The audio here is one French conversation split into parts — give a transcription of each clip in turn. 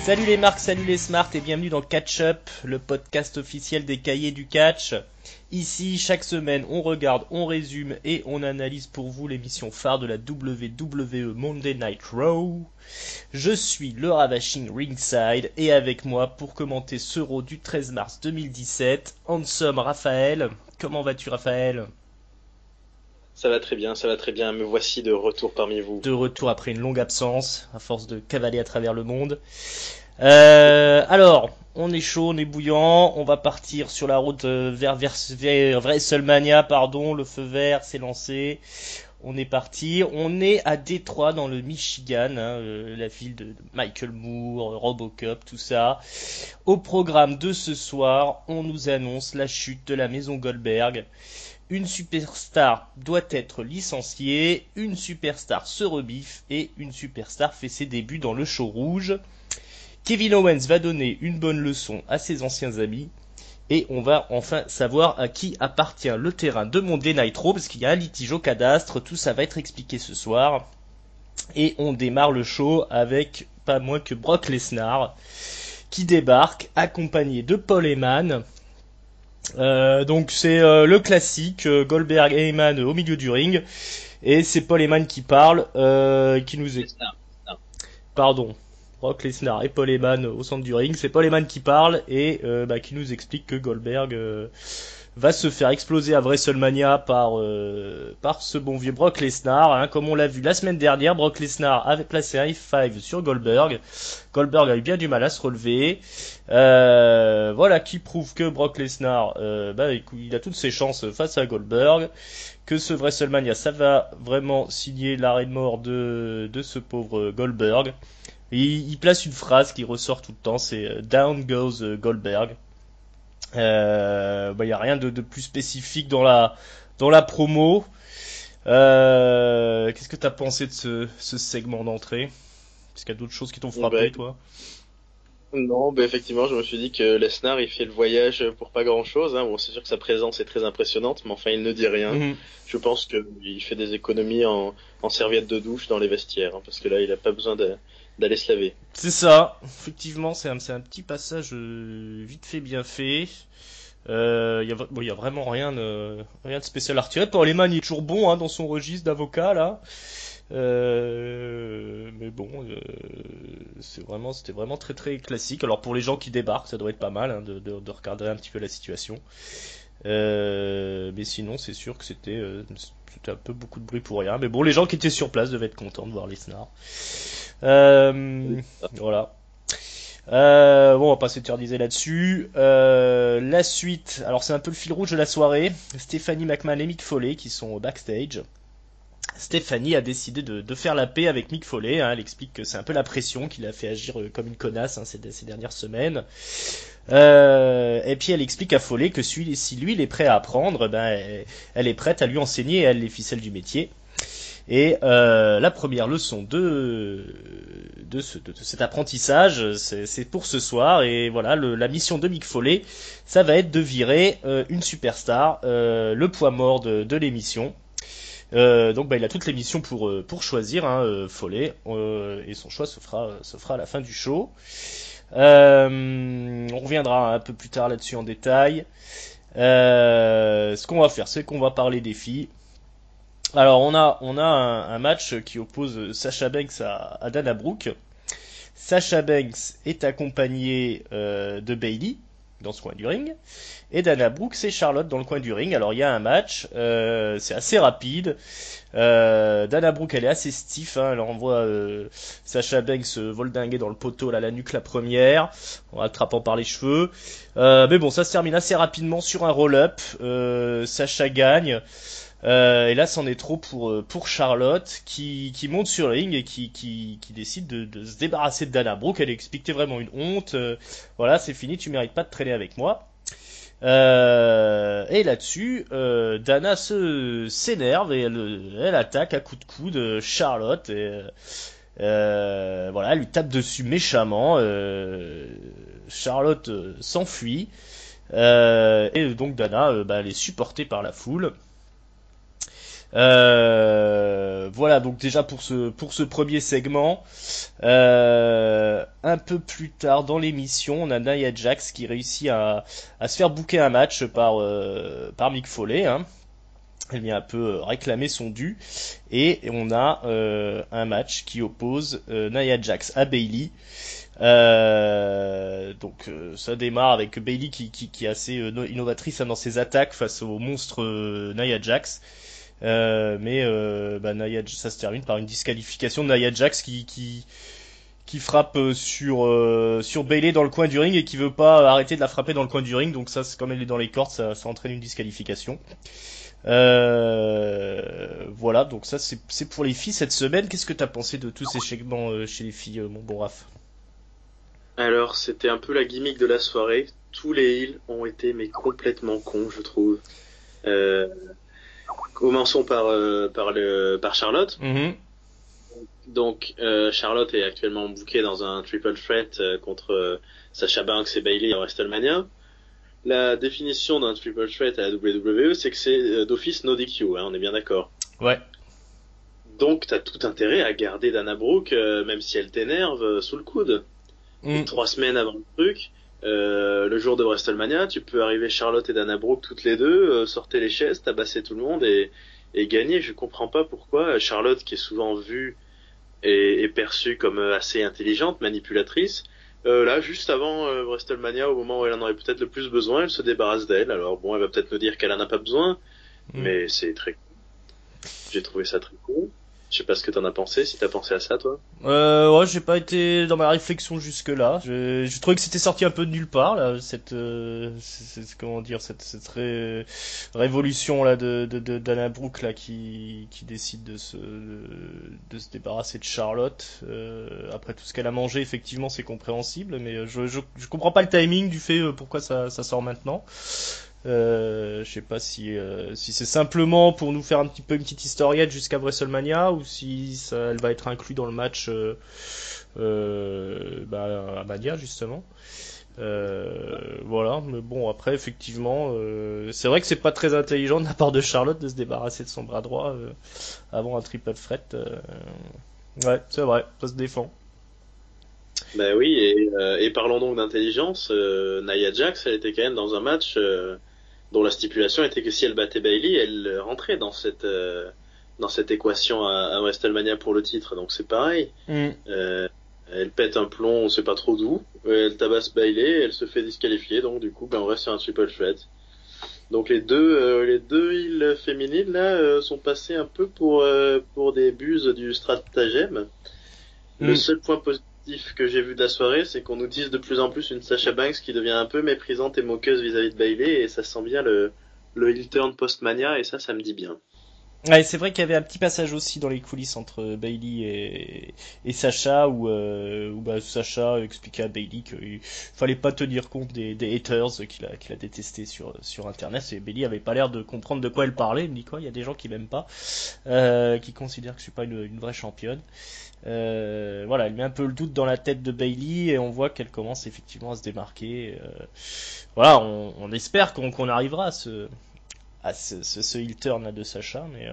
Salut les marques, salut les smarts et bienvenue dans Catch Up, le podcast officiel des cahiers du catch. Ici, chaque semaine, on regarde, on résume et on analyse pour vous l'émission phare de la WWE Monday Night Raw. Je suis le Ravashing Ringside et avec moi pour commenter ce Raw du 13 mars 2017, Handsome Raphaël. Comment vas-tu Raphaël ? Ça va très bien, me voici de retour parmi vous. De retour après une longue absence, à force de cavaler à travers le monde. Alors, on est chaud, on est bouillant, on va partir sur la route vers WrestleMania, pardon, le feu vert s'est lancé, on est parti, on est à Détroit dans le Michigan, la ville de Michael Moore, Robocop, tout ça. Au programme de ce soir, on nous annonce la chute de la maison Goldberg. Une superstar doit être licenciée, une superstar se rebiffe et une superstar fait ses débuts dans le show rouge. Kevin Owens va donner une bonne leçon à ses anciens amis et on va enfin savoir à qui appartient le terrain de Monday Night Raw parce qu'il y a un litige au cadastre, tout ça va être expliqué ce soir. Et on démarre le show avec pas moins que Brock Lesnar qui débarque accompagné de Paul Heyman. Donc c'est le classique, Goldberg et Heyman au milieu du ring et c'est Paul Heyman qui parle, qui nous est... Pardon. Brock Lesnar et Paul Heyman au centre du ring, c'est Paul Heyman qui parle et qui nous explique que Goldberg va se faire exploser à WrestleMania par ce bon vieux Brock Lesnar, hein. Comme on l'a vu la semaine dernière, Brock Lesnar avait placé un F5 sur Goldberg. Goldberg a eu bien du mal à se relever. Voilà qui prouve que Brock Lesnar il a toutes ses chances face à Goldberg, que ce WrestleMania ça va vraiment signer l'arrêt de mort de ce pauvre Goldberg. Il place une phrase qui ressort tout le temps, c'est Down goes Goldberg. Y a rien de plus spécifique dans la promo. Qu'est-ce que t'as pensé de ce segment d'entrée? Est-ce qu'il y a d'autres choses qui t'ont frappé, toi? Non, effectivement, je me suis dit que Lesnar, il fait le voyage pour pas grand-chose, hein. Bon, c'est sûr que sa présence est très impressionnante, mais enfin, il ne dit rien. Mhm. Je pense qu'il fait des économies en serviettes de douche dans les vestiaires, hein, parce que là, il a pas besoin d'aller se laver. C'est ça, effectivement, c'est un petit passage vite fait, bien fait. Y a vraiment rien de spécial à retirer. Paul Heyman il est toujours bon dans son registre d'avocat là. Mais bon, c'était vraiment très très classique. Alors pour les gens qui débarquent, ça doit être pas mal de regarder un petit peu la situation. Mais sinon, c'est sûr que c'était un peu beaucoup de bruit pour rien. Mais bon, les gens qui étaient sur place devaient être contents de voir Lesnar. Voilà. On va pas s'éterniser là-dessus. La suite, alors c'est un peu le fil rouge de la soirée. Stephanie McMahon et Mick Foley qui sont au backstage. Stephanie a décidé de faire la paix avec Mick Foley, hein. Elle explique que c'est un peu la pression qui l'a fait agir comme une connasse ces dernières semaines. Et puis elle explique à Foley que si lui il est prêt à apprendre, elle est prête à lui enseigner elle les ficelles du métier. Et la première leçon de cet apprentissage, c'est pour ce soir. Et voilà, la mission de Mick Foley, ça va être de virer une superstar, le poids mort de l'émission. Donc il a toute l'émission pour choisir, Foley, et son choix se fera à la fin du show. On reviendra un peu plus tard là-dessus en détail. Ce qu'on va faire, c'est qu'on va parler des filles. Alors on a un match qui oppose Sasha Banks à Dana Brooke. Sasha Banks est accompagnée de Bayley dans ce coin du ring et Dana Brooke c'est Charlotte dans le coin du ring. Alors il y a un match, c'est assez rapide. Dana Brooke elle est assez stiff, hein, elle envoie Sasha Banks voldinguer dans le poteau là, la nuque la première en attrapant par les cheveux. Mais bon ça se termine assez rapidement sur un roll-up. Sasha gagne. Et là, c'en est trop pour Charlotte qui monte sur le ring et qui décide de se débarrasser de Dana Brooke. Elle explique t'es vraiment une honte. Voilà, c'est fini, tu mérites pas de traîner avec moi. Et là-dessus, Dana s'énerve et elle attaque à coups de coude Charlotte et voilà, elle lui tape dessus méchamment. Charlotte s'enfuit et donc Dana, elle est supportée par la foule. Voilà, donc déjà pour ce premier segment. Un peu plus tard dans l'émission, on a Nia Jax qui réussit à se faire booker un match par Mick Foley, hein. Elle vient un peu réclamer son dû. Et on a un match qui oppose Nia Jax à Bayley. Ça démarre avec Bayley qui est assez innovatrice, hein, dans ses attaques face au monstre Nia Jax. Ça se termine par une disqualification de Nia Jax qui frappe sur Bayley dans le coin du ring et qui veut pas arrêter de la frapper dans le coin du ring. Donc ça, comme elle est dans les cordes, ça entraîne une disqualification. Voilà, donc ça c'est pour les filles cette semaine. Qu'est-ce que t'as pensé de tous ces segments chez les filles, mon bon Raph? Alors, c'était un peu la gimmick de la soirée. Tous les heels ont été mais complètement cons, je trouve. Euh, Commençons par Charlotte. Mhm. Donc, Charlotte est actuellement bookée dans un triple threat contre Sasha Banks et Bayley en WrestleMania. La définition d'un triple threat à la WWE, c'est que c'est d'office no DQ, hein, on est bien d'accord. Ouais. Donc, t'as tout intérêt à garder Dana Brooke, même si elle t'énerve, sous le coude. Et 3 semaines avant le truc, le jour de WrestleMania, tu peux arriver Charlotte et Dana Brooke toutes les deux, sortez les chaises, tabasser tout le monde et gagner. Je comprends pas pourquoi Charlotte, qui est souvent vue et perçue comme assez intelligente, manipulatrice, là, juste avant WrestleMania, au moment où elle en aurait peut-être le plus besoin, elle se débarrasse d'elle. Alors bon, elle va peut-être nous dire qu'elle en a pas besoin, mais c'est très cool. J'ai trouvé ça très cool. Je sais pas ce que t'en as pensé, si t'as pensé à ça, toi. Ouais, j'ai pas été dans ma réflexion jusque là. Je trouvais que c'était sorti un peu de nulle part là, comment dire, cette révolution là de Dana Brooke là qui décide de se débarrasser de Charlotte. Après tout ce qu'elle a mangé, effectivement, c'est compréhensible, mais je comprends pas le timing du fait pourquoi ça sort maintenant. Je sais pas si c'est simplement pour nous faire un petit peu une petite historiette jusqu'à WrestleMania ou si elle va être inclus dans le match à Mania justement. Voilà, mais bon après effectivement, c'est vrai que c'est pas très intelligent de la part de Charlotte de se débarrasser de son bras droit avant un triple threat. Ouais, c'est vrai, ça se défend. Ben oui, et parlons donc d'intelligence. Nia Jax, elle était quand même dans un match dont la stipulation était que si elle battait Bayley, elle rentrait dans cette équation à WrestleMania pour le titre. Donc c'est pareil. Elle pète un plomb, on sait pas trop d'où. Elle tabasse Bayley, elle se fait disqualifier. Donc du coup, on reste sur un triple threat. Donc les deux heels féminines là sont passées un peu pour des buses du stratagème. Le seul point positif que j'ai vu de la soirée, c'est qu'on nous dise de plus en plus une Sasha Banks qui devient un peu méprisante et moqueuse vis-à-vis de Bayley, et ça sent bien le heel turn post-mania, et ça me dit bien. Ouais, c'est vrai qu'il y avait un petit passage aussi dans les coulisses entre Bayley et Sacha où Sacha expliquait à Bayley qu'il fallait pas tenir compte des haters qu'il a détesté sur internet, et Bayley avait pas l'air de comprendre de quoi elle parlait. Il me dit quoi, il y a des gens qui m'aiment pas, qui considèrent que je suis pas une vraie championne. Voilà, elle met un peu le doute dans la tête de Bayley et on voit qu'elle commence effectivement à se démarquer. Voilà, on espère qu'on arrivera à ce heel turn là de Sacha, mais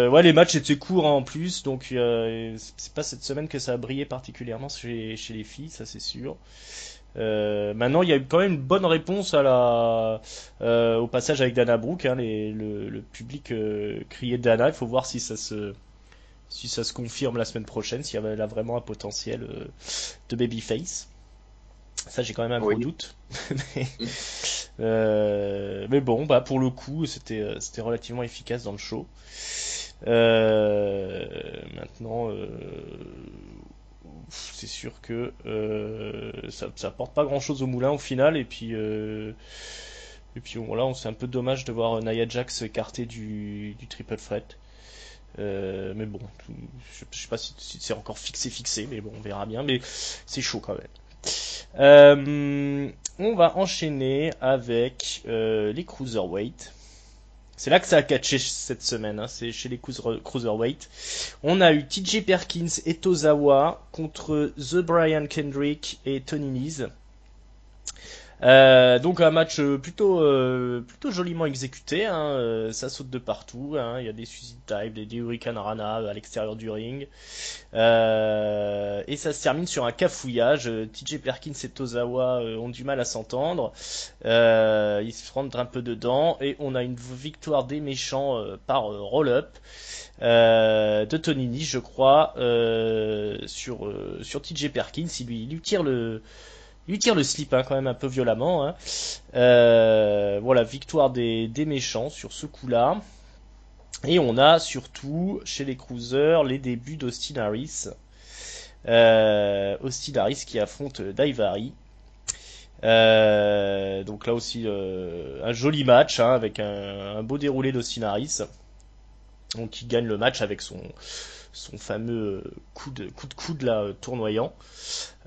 ouais, les matchs étaient courts, hein, en plus, donc c'est pas cette semaine que ça a brillé particulièrement chez les filles, ça c'est sûr. Maintenant, il y a eu quand même une bonne réponse au passage avec Dana Brooke, hein, le public criait Dana. Il faut voir si ça se confirme la semaine prochaine, si elle a vraiment un potentiel de babyface. Ça, j'ai quand même un gros doute. Mais bon, pour le coup, c'était relativement efficace dans le show. Maintenant, c'est sûr que ça apporte pas grand-chose au moulin au final. Et puis voilà, c'est un peu dommage de voir Nia Jax écartée du triple threat. Mais bon, je sais pas si c'est encore fixé, mais bon, on verra bien. Mais c'est chaud quand même. On va enchaîner avec les cruiserweight. C'est là que ça a catché cette semaine, hein, c'est chez les cruiserweight. On a eu TJ Perkins et Tozawa contre The Brian Kendrick et Tony Nese. Donc un match plutôt joliment exécuté, hein, ça saute de partout, hein, il y a des suicide dive, des Hurricane Rana à l'extérieur du ring, et ça se termine sur un cafouillage. TJ Perkins et Tozawa ont du mal à s'entendre, ils se rentrent un peu dedans, et on a une victoire des méchants par roll-up. De Tonini, je crois, sur TJ Perkins. Il lui tire le slip, hein, quand même un peu violemment, hein. Voilà, victoire des méchants sur ce coup-là. Et on a surtout chez les cruisers les débuts d'Austin Harris. Austin Harris qui affronte Daivari. Donc là aussi un joli match, hein, avec un beau déroulé d'Austin Harris. Donc qui gagne le match avec son fameux coup de coude là, tournoyant.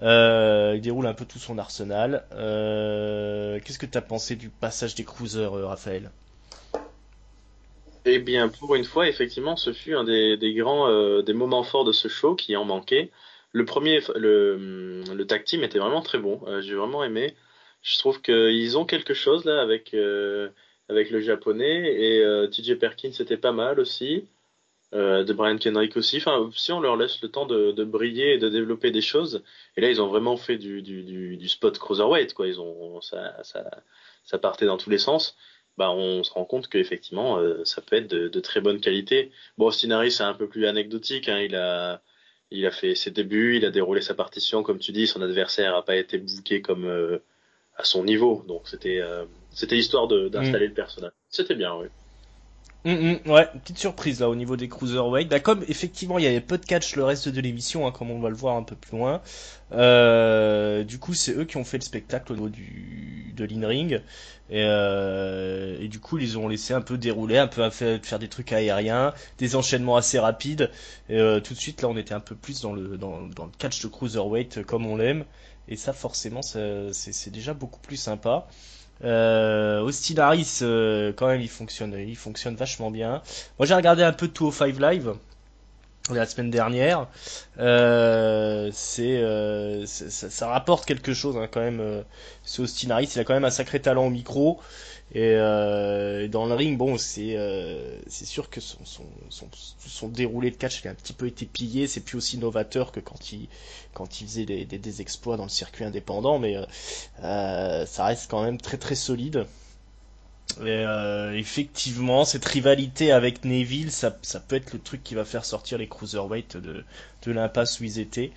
Il déroule un peu tout son arsenal. Qu'est-ce que t'as pensé du passage des cruisers, Raphaël? Eh bien, pour une fois, effectivement, ce fut un des grands des moments forts de ce show qui en manquait. Le tag team était vraiment très bon. J'ai vraiment aimé. Je trouve qu'ils ont quelque chose là avec le japonais et TJ Perkins c'était pas mal aussi. De Brian Kendrick aussi. Enfin, si on leur laisse le temps de briller et de développer des choses. Et là, ils ont vraiment fait du spot cruiserweight, quoi. Ça partait dans tous les sens. Bah, on se rend compte qu'effectivement, ça peut être de très bonne qualité. Bon, Austin Harris, c'est un peu plus anecdotique, hein. Il a fait ses débuts, il a déroulé sa partition, comme tu dis. Son adversaire a pas été booké comme à son niveau. Donc, c'était histoire Mm. d'installer le personnage. C'était bien, oui. Ouais, une petite surprise là au niveau des cruiserweight. Bah, comme effectivement il y avait peu de catch le reste de l'émission, hein, comme on va le voir un peu plus loin. Du coup, c'est eux qui ont fait le spectacle au niveau de l'in-ring. Et du coup, ils ont laissé un peu dérouler, un peu faire des trucs aériens, des enchaînements assez rapides. Et tout de suite, là, on était un peu plus dans le catch de cruiserweight comme on l'aime. Et ça, forcément, c'est déjà beaucoup plus sympa. Austin Harris, quand même, il fonctionne vachement bien. Moi, j'ai regardé un peu de 205 Live la semaine dernière. Ça rapporte quelque chose, hein, quand même. Ce Austin Harris, il a quand même un sacré talent au micro. Et dans le ring, bon, c'est sûr que son déroulé de catch il a un petit peu été pillé. C'est plus aussi novateur que quand il faisait des exploits dans le circuit indépendant, mais ça reste quand même très très solide. Effectivement, cette rivalité avec Neville, ça peut être le truc qui va faire sortir les cruiserweight de l'impasse où ils étaient.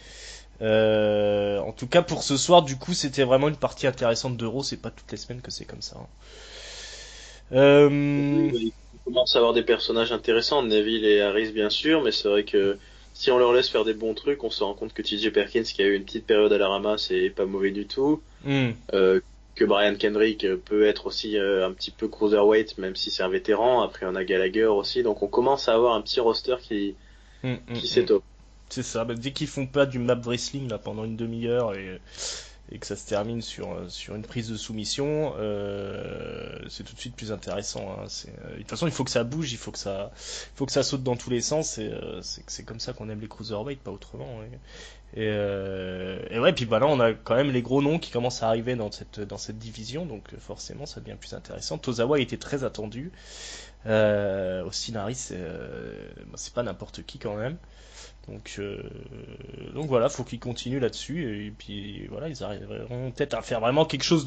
En tout cas, pour ce soir, du coup, c'était vraiment une partie intéressante d'Euro. C'est pas toutes les semaines que c'est comme ça, hein. Oui, Euh, oui. On commence à avoir des personnages intéressants, Neville et Harris bien sûr, mais c'est vrai que si on leur laisse faire des bons trucs, on se rend compte que TJ Perkins, qui a eu une petite période à la ramasse, est pas mauvais du tout. hmm, Euh, que Brian Kendrick peut être aussi un petit peu cruiserweight, même si c'est un vétéran. Après, on a Gallagher aussi, donc on commence à avoir un petit roster qui hmm. s'étoffe. C'est ça. Bah, dès qu'ils font pas du map wrestling là pendant une demi-heure et que ça se termine sur une prise de soumission, c'est tout de suite plus intéressant, hein. De toute façon, il faut que ça bouge, il faut que ça saute dans tous les sens. Et c'est comme ça qu'on aime les cruiserweight, pas autrement. Et ouais, puis bah là, on a quand même les gros noms qui commencent à arriver dans cette division, donc forcément, ça devient plus intéressant. Tozawa était très attendu. Austin Harris, bah, c'est pas n'importe qui quand même. Donc voilà, faut qu'ils continuent là-dessus et puis voilà, ils arriveront peut-être à faire vraiment quelque chose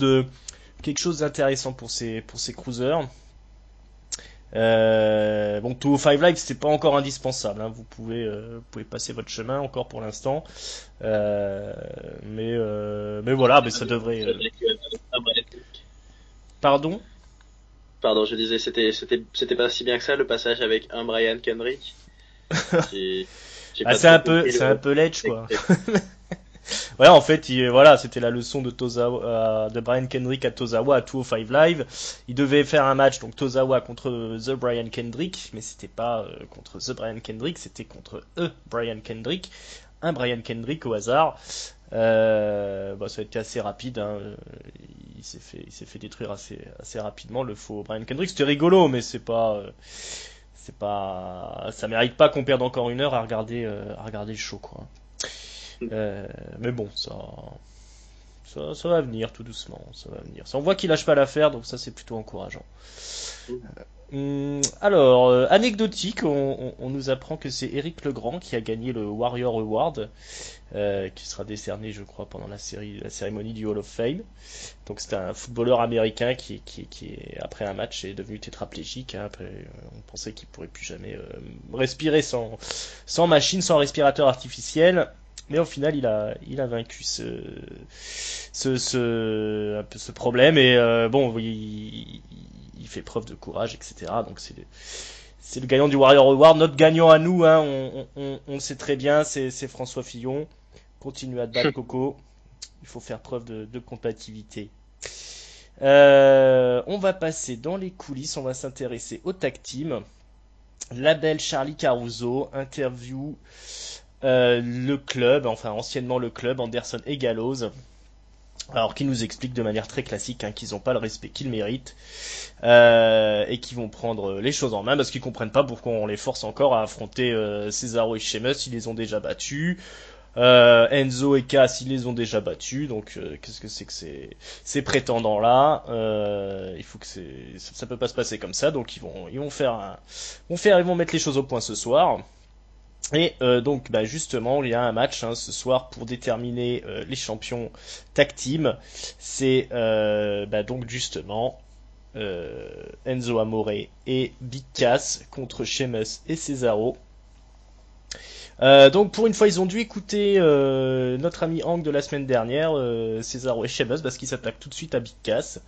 d'intéressant pour ces cruisers. Bon, 205 Live, c'était pas encore indispensable, hein. Vous pouvez passer votre chemin encore pour l'instant. Mais voilà, mais ça devrait. Pardon? Pardon, je disais, c'était pas si bien que ça, le passage avec un Brian Kendrick. J'ai, j'ai Ah, pas c'est un trop peu, compris c'est un le peu ledge, quoi. texte. Ouais, en fait, voilà, c'était la leçon de Tozawa, de Brian Kendrick à Tozawa à 205 Live. Il devait faire un match, donc Tozawa contre The Brian Kendrick, mais c'était pas contre The Brian Kendrick, c'était contre Brian Kendrick, un Brian Kendrick au hasard. Bah, ça a été assez rapide, hein. Il s'est fait détruire assez rapidement le faux Brian Kendrick. C'était rigolo, mais ça mérite pas qu'on perde encore une heure à regarder le show, quoi. Mais bon, Ça va venir tout doucement, ça va venir. On voit qu'il lâche pas l'affaire, donc ça c'est plutôt encourageant. Alors, anecdotique, on nous apprend que c'est Éric Legrand qui a gagné le Warrior Award, qui sera décerné, je crois, pendant la cérémonie du Hall of Fame. Donc c'est un footballeur américain qui après un match est devenu tétraplégique. Hein. Après, on pensait qu'il pourrait plus jamais respirer sans machine, sans respirateur artificiel. Mais au final, il a vaincu un peu ce problème et bon, il fait preuve de courage, etc. Donc c'est le gagnant du Warrior Award, notre gagnant à nous, hein, on le sait très bien, c'est François Fillon. Continue à te battre, Coco. Il faut faire preuve de combativité. On va passer dans les coulisses, on va s'intéresser au tag team. La belle Charlie Caruso interview le club, enfin anciennement le club, Anderson et Gallows. Alors qui nous explique de manière très classique hein, qu'ils n'ont pas le respect qu'ils méritent et qu'ils vont prendre les choses en main parce qu'ils comprennent pas pourquoi on les force encore à affronter Cesaro et Sheamus, ils les ont déjà battus. Enzo et Cass ils les ont déjà battus, donc qu'est-ce que c'est que ces prétendants là il faut que ça peut pas se passer comme ça, donc ils vont mettre les choses au point ce soir. Et donc bah, justement il y a un match hein, ce soir pour déterminer les champions tag team. C'est bah, donc justement Enzo Amore et Big Cass contre Sheamus et Cesaro. Donc pour une fois ils ont dû écouter notre ami Hank de la semaine dernière, Cesaro et Sheamus, parce qu'ils s'attaquent tout de suite à Big Cass.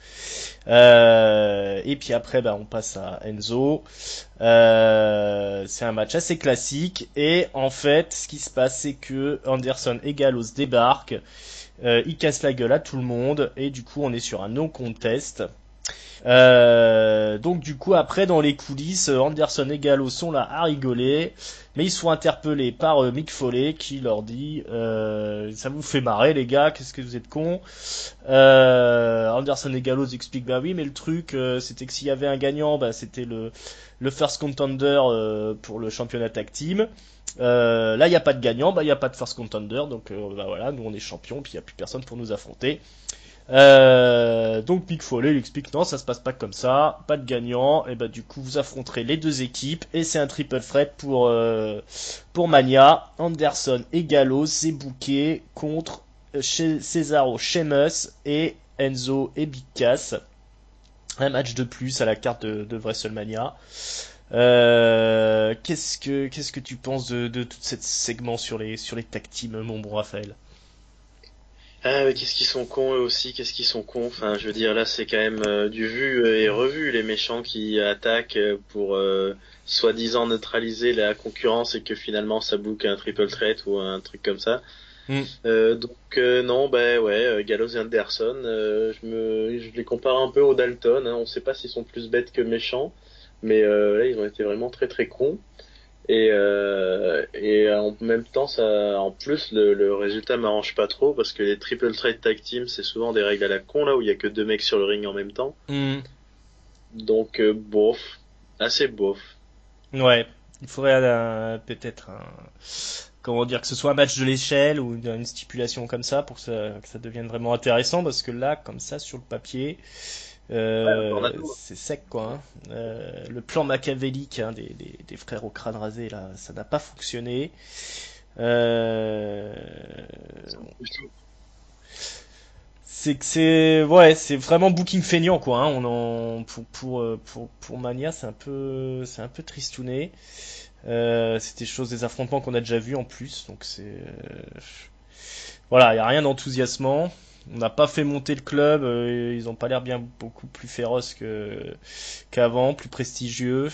Et puis après bah, on passe à Enzo. C'est un match assez classique et en fait ce qui se passe c'est que Anderson et Gallows débarquent, ils cassent la gueule à tout le monde et du coup on est sur un no contest. Donc du coup après dans les coulisses Anderson et Gallows sont là à rigoler mais ils sont interpellés par Mick Foley qui leur dit ça vous fait marrer les gars, qu'est-ce que vous êtes cons. Anderson et Gallows expliquent bah oui mais le truc c'était que s'il y avait un gagnant bah c'était le first contender pour le championnat tag team. Là il n'y a pas de gagnant, bah il n'y a pas de first contender donc bah voilà nous on est champions puis il n'y a plus personne pour nous affronter. Donc Mick Foley lui explique non ça se passe pas comme ça, pas de gagnant et bah du coup vous affronterez les deux équipes et c'est un triple threat pour Mania. Anderson et Gallows c'est booké contre Cesaro, Sheamus et Enzo et Big Cass. Un match de plus à la carte de WrestleMania. Qu'est-ce que tu penses de tout ce segment sur les tag teams mon bon Raphaël? Ah, mais qu'est-ce qu'ils sont cons eux aussi, qu'est-ce qu'ils sont cons. Enfin, je veux dire, là, c'est quand même du vu et revu, les méchants qui attaquent pour soi-disant neutraliser la concurrence et que finalement ça boucle un triple threat ou un truc comme ça. Donc non, bah ouais, Gallows et Anderson, je les compare un peu aux Dalton. Hein. On sait pas s'ils sont plus bêtes que méchants, mais là, ils ont été vraiment très très cons. Et en même temps, ça, en plus, le résultat m'arrange pas trop parce que les triple threat tag team, c'est souvent des règles à la con là où il y a que deux mecs sur le ring en même temps. Donc bof, assez bof. Ouais, il faudrait peut-être comment dire que ce soit un match de l'échelle ou une stipulation comme ça pour que ça devienne vraiment intéressant parce que là, comme ça sur le papier. C'est sec quoi. Hein. Le plan machiavélique hein, des frères au crâne rasé là, ça n'a pas fonctionné. C'est vraiment booking feignant quoi. Hein. Pour Mania c'est un peu tristouné. C'est des affrontements qu'on a déjà vus en plus donc voilà, il y a rien d'enthousiasmant. On n'a pas fait monter le club, ils ont pas l'air bien beaucoup plus féroces qu'avant, plus prestigieux.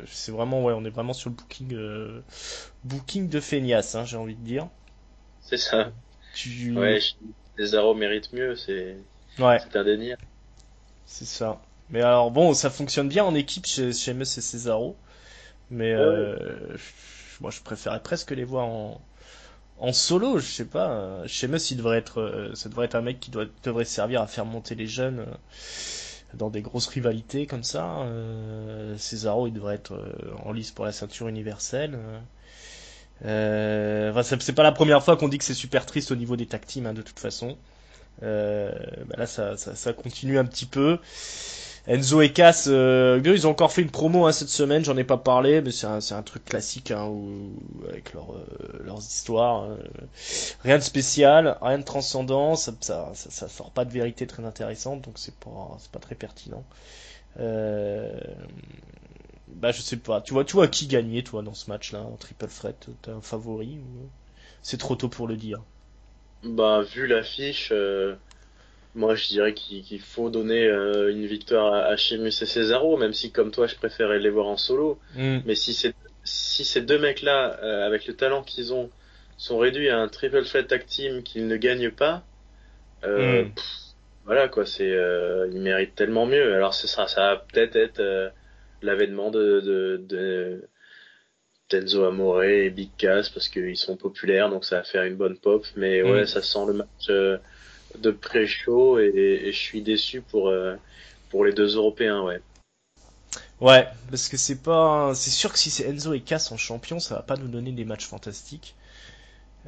C'est vraiment ouais, on est vraiment sur le booking de feignasse, hein, j'ai envie de dire. C'est ça. Ouais, Cesaro mérite mieux, ouais. C'est indéniable. C'est ça. Mais alors bon, ça fonctionne bien en équipe chez Sheamus et Cesaro, mais moi je préférais presque les voir en solo, je sais pas. Sheamus, ça devrait être un mec qui devrait servir à faire monter les jeunes dans des grosses rivalités comme ça. Cesaro, il devrait être en lice pour la ceinture universelle. C'est pas la première fois qu'on dit que c'est super triste au niveau des tag teams, hein, de toute façon. Là, ça continue un petit peu. Enzo et Cass, ils ont encore fait une promo, hein, cette semaine, j'en ai pas parlé, mais c'est un truc classique, hein, avec leurs histoires. Rien de spécial, rien de transcendant, ça sort pas de vérité très intéressante, donc c'est pas très pertinent. Euh, je sais pas. Tu vois qui gagner, toi, dans ce match-là, en triple threat? T'as un favori ou c'est trop tôt pour le dire? Bah, vu l'affiche, moi je dirais qu'il faut donner une victoire à Sheamus et Cesaro, même si comme toi je préférais les voir en solo. Hmm, Mais si ces deux mecs-là, avec le talent qu'ils ont, sont réduits à un triple threat tag team qu'ils ne gagnent pas, hmm. voilà quoi, ils méritent tellement mieux. Alors ça va peut-être être l'avènement de Tenzo Amore et Big Cass parce qu'ils sont populaires, donc ça va faire une bonne pop. Mais Hmm. ouais, ça sent le match de pré-show et je suis déçu pour les deux Européens, ouais. Ouais, parce que c'est sûr que si c'est Enzo et Cass en champion, ça va pas nous donner des matchs fantastiques.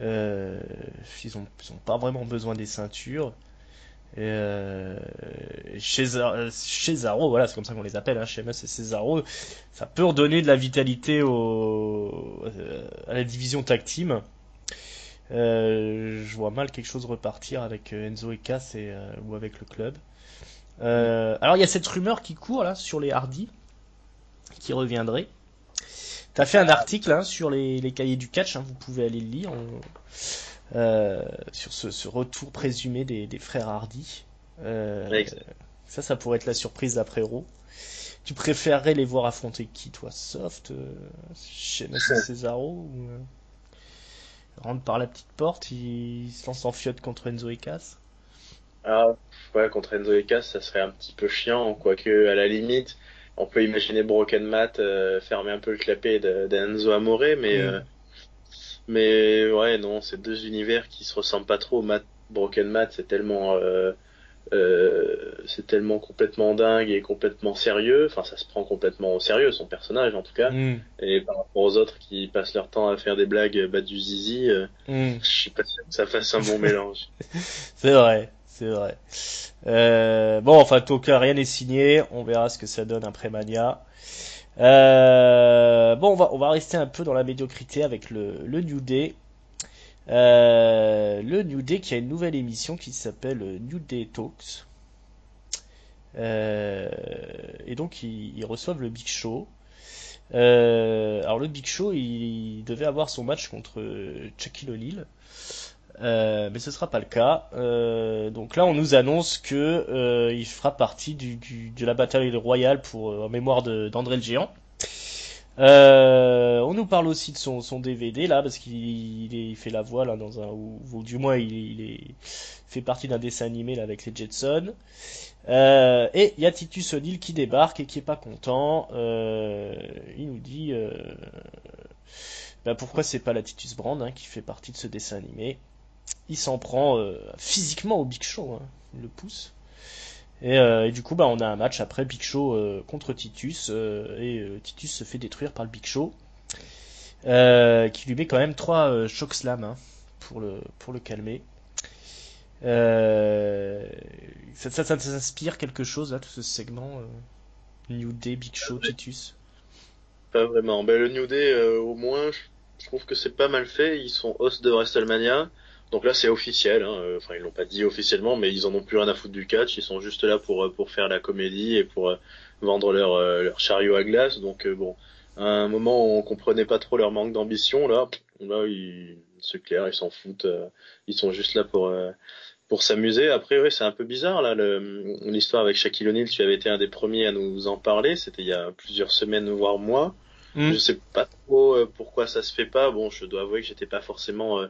Euh, ils ont pas vraiment besoin des ceintures. Et Cesaro, voilà, c'est comme ça qu'on les appelle, hein, Sheamus et Cesaro, ça peut redonner de la vitalité à la division tag team. Je vois mal quelque chose repartir avec Enzo et Cass ou avec le club. Alors il y a cette rumeur qui court là sur les Hardy qui reviendraient. T'as fait un article, hein, sur les cahiers du catch, hein, vous pouvez aller le lire, sur ce retour présumé des frères Hardy. Euh, Ouais. ça pourrait être la surprise d'après Raw. Tu préférerais les voir affronter qui, toi? Soft, Sheamus et Cesaro, ou rentre par la petite porte, il se lance en fiotte contre Enzo et Cass? Ah, ouais, contre Enzo et Cass, ça serait un petit peu chiant, quoique à la limite, on peut imaginer Broken Matt fermer un peu le clapet d'Enzo Amore, Hmm. mais ouais, non, c'est deux univers qui se ressemblent pas trop. Broken Matt, c'est tellement complètement dingue et complètement sérieux. Enfin, ça se prend complètement au sérieux, son personnage en tout cas. Hmm. Et par rapport aux autres qui passent leur temps à faire des blagues, battre du zizi, Hmm. je suis pas sûr que ça fasse un bon mélange. C'est vrai, c'est vrai. Bon, enfin, en tout cas, rien n'est signé. On verra ce que ça donne après Mania. Bon, on va rester un peu dans la médiocrité avec le New Day. Le New Day qui a une nouvelle émission qui s'appelle New Day Talks. Euh, et donc, ils reçoivent le Big Show. Alors, le Big Show, il devait avoir son match contre Shaquille O'Neal. Mais ce sera pas le cas. Donc là, on nous annonce que il fera partie de la bataille royale en mémoire d'André le Géant. On nous parle aussi de son DVD là, parce il fait la voix là ou du moins fait partie d'un dessin animé là avec les Jetsons. Et il y a Titus O'Neill qui débarque et qui est pas content. Il nous dit, pourquoi c'est pas la Titus Brand, hein, qui fait partie de ce dessin animé. Il s'en prend physiquement au Big Show, hein. Il le pousse. Et du coup, on a un match après Big Show contre Titus. Titus se fait détruire par le Big Show. Qui lui met quand même 3 choc slam, hein, pour le calmer. Euh, ça t'inspire quelque chose, là, tout ce segment New Day, Big Show, Titus? Pas vraiment. Ben, le New Day, au moins, je trouve que c'est pas mal fait. Ils sont hosts de WrestleMania. Donc là, c'est officiel, hein. Enfin, ils l'ont pas dit officiellement, mais ils en ont plus rien à foutre du catch. Ils sont juste là pour faire la comédie et pour vendre leur chariot à glace. Donc bon, à un moment, on comprenait pas trop leur manque d'ambition. Là, c'est clair, ils s'en foutent. Ils sont juste là pour s'amuser. Après, ouais, c'est un peu bizarre là, l'histoire avec Shaquille O'Neal. Tu avais été un des premiers à nous en parler. C'était il y a plusieurs semaines, voire mois. Hmm. Je sais pas trop pourquoi ça se fait pas. Bon, je dois avouer que j'étais pas forcément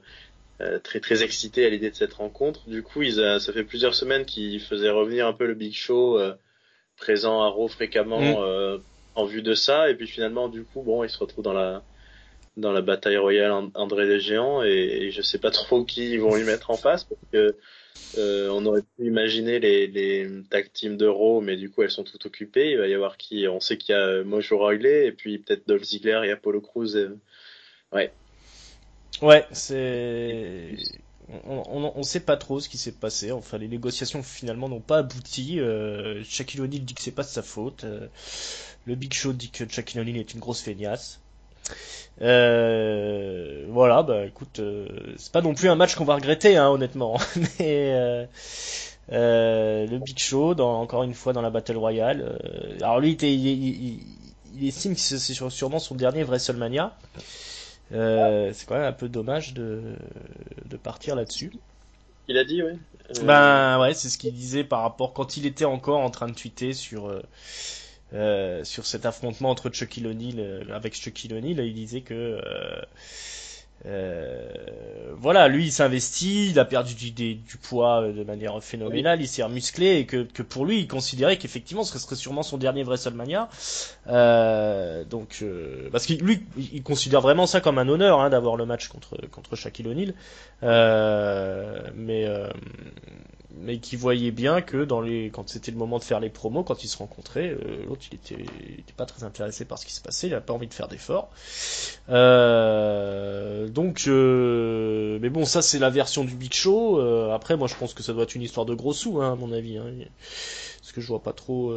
très très excité à l'idée de cette rencontre. Du coup, ça fait plusieurs semaines qu'ils faisaient revenir un peu le Big Show présent à Raw Hmm. fréquemment en vue de ça. Et puis finalement, du coup, bon, ils se retrouvent dans la bataille royale André les Géants et je sais pas trop qui ils vont lui mettre en face parce que on aurait pu imaginer les tag teams de Raw, mais du coup elles sont toutes occupées. Il va y avoir qui? On sait qu'il y a Mojo Rawley et puis peut-être Dolph Ziggler et Apollo Crews. Ouais. Ouais, on sait pas trop ce qui s'est passé. Enfin, les négociations finalement n'ont pas abouti. Shaquille O'Neal dit que c'est pas de sa faute. Le Big Show dit que Shaquille O'Neal est une grosse feignasse. Voilà, bah écoute, c'est pas non plus un match qu'on va regretter, hein, honnêtement. Mais le Big Show, encore une fois dans la Battle Royale. Alors lui, il estime que c'est sûrement son dernier WrestleMania. C'est quand même un peu dommage de partir là-dessus. Il a dit, ouais. Ben ouais, c'est ce qu'il disait par rapport quand il était encore en train de tweeter sur cet affrontement entre Shaquille O'Neal avec Shaquille O'Neal. Il disait que voilà, lui il s'investit, il a perdu du poids de manière phénoménale, il s'est remusclé et que pour lui il considérait qu'effectivement ce serait sûrement son dernier WrestleMania. Parce que lui il considère vraiment ça comme un honneur, hein, d'avoir le match contre Shaquille O'Neal, mais qui voyait bien que quand c'était le moment de faire les promos, quand ils se rencontraient, l'autre il était pas très intéressé par ce qui se passait, il a pas envie de faire d'efforts. Mais bon, ça c'est la version du Big Show. Après, moi je pense que ça doit être une histoire de gros sous, hein, à mon avis, hein, parce que je vois pas trop.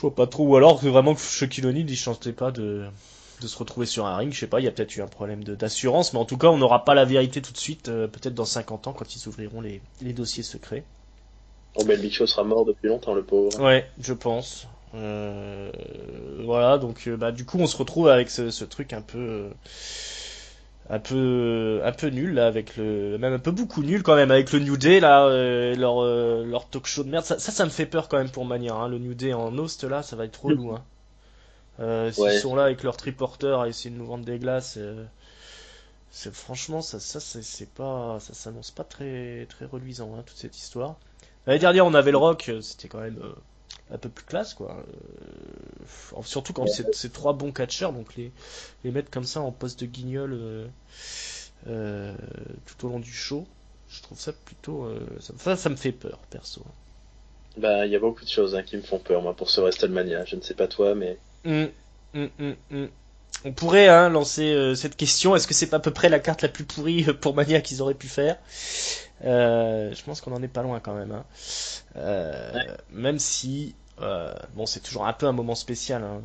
Ou alors que vraiment que Shaquille O'Neal il chantait pas de se retrouver sur un ring, je sais pas, il y a peut-être eu un problème d'assurance, mais en tout cas on n'aura pas la vérité tout de suite, peut-être dans 50 ans quand ils ouvriront les dossiers secrets. Oh, ben le Big Show sera mort depuis longtemps, le pauvre. Ouais, je pense. Voilà, donc bah du coup on se retrouve avec ce truc un peu nul là, avec même un peu beaucoup nul quand même avec le New Day là, leur talk show de merde. Ça me fait peur quand même pour Mania, hein, le New Day en host là, ça va être trop relou, hein. S'ils Ouais. sont là avec leur triporteur à essayer de nous vendre des glaces, franchement c'est pas, ça s'annonce pas très très reluisant, hein, toute cette histoire. L'année dernière on avait le Rock, c'était quand même un peu plus classe quoi. Surtout quand c'est trois bons catcheurs, donc les mettre comme ça en poste de guignol tout au long du show, je trouve ça plutôt ça me fait peur perso. Bah, il y a beaucoup de choses, hein, qui me font peur, moi, pour ce WrestleMania. Je ne sais pas toi, mais Hum, hum. On pourrait, hein, lancer cette question, est-ce que c'est pas à peu près la carte la plus pourrie pour Mania qu'ils auraient pu faire? Je pense qu'on en est pas loin quand même, hein. Même si bon, c'est toujours un peu un moment spécial, hein,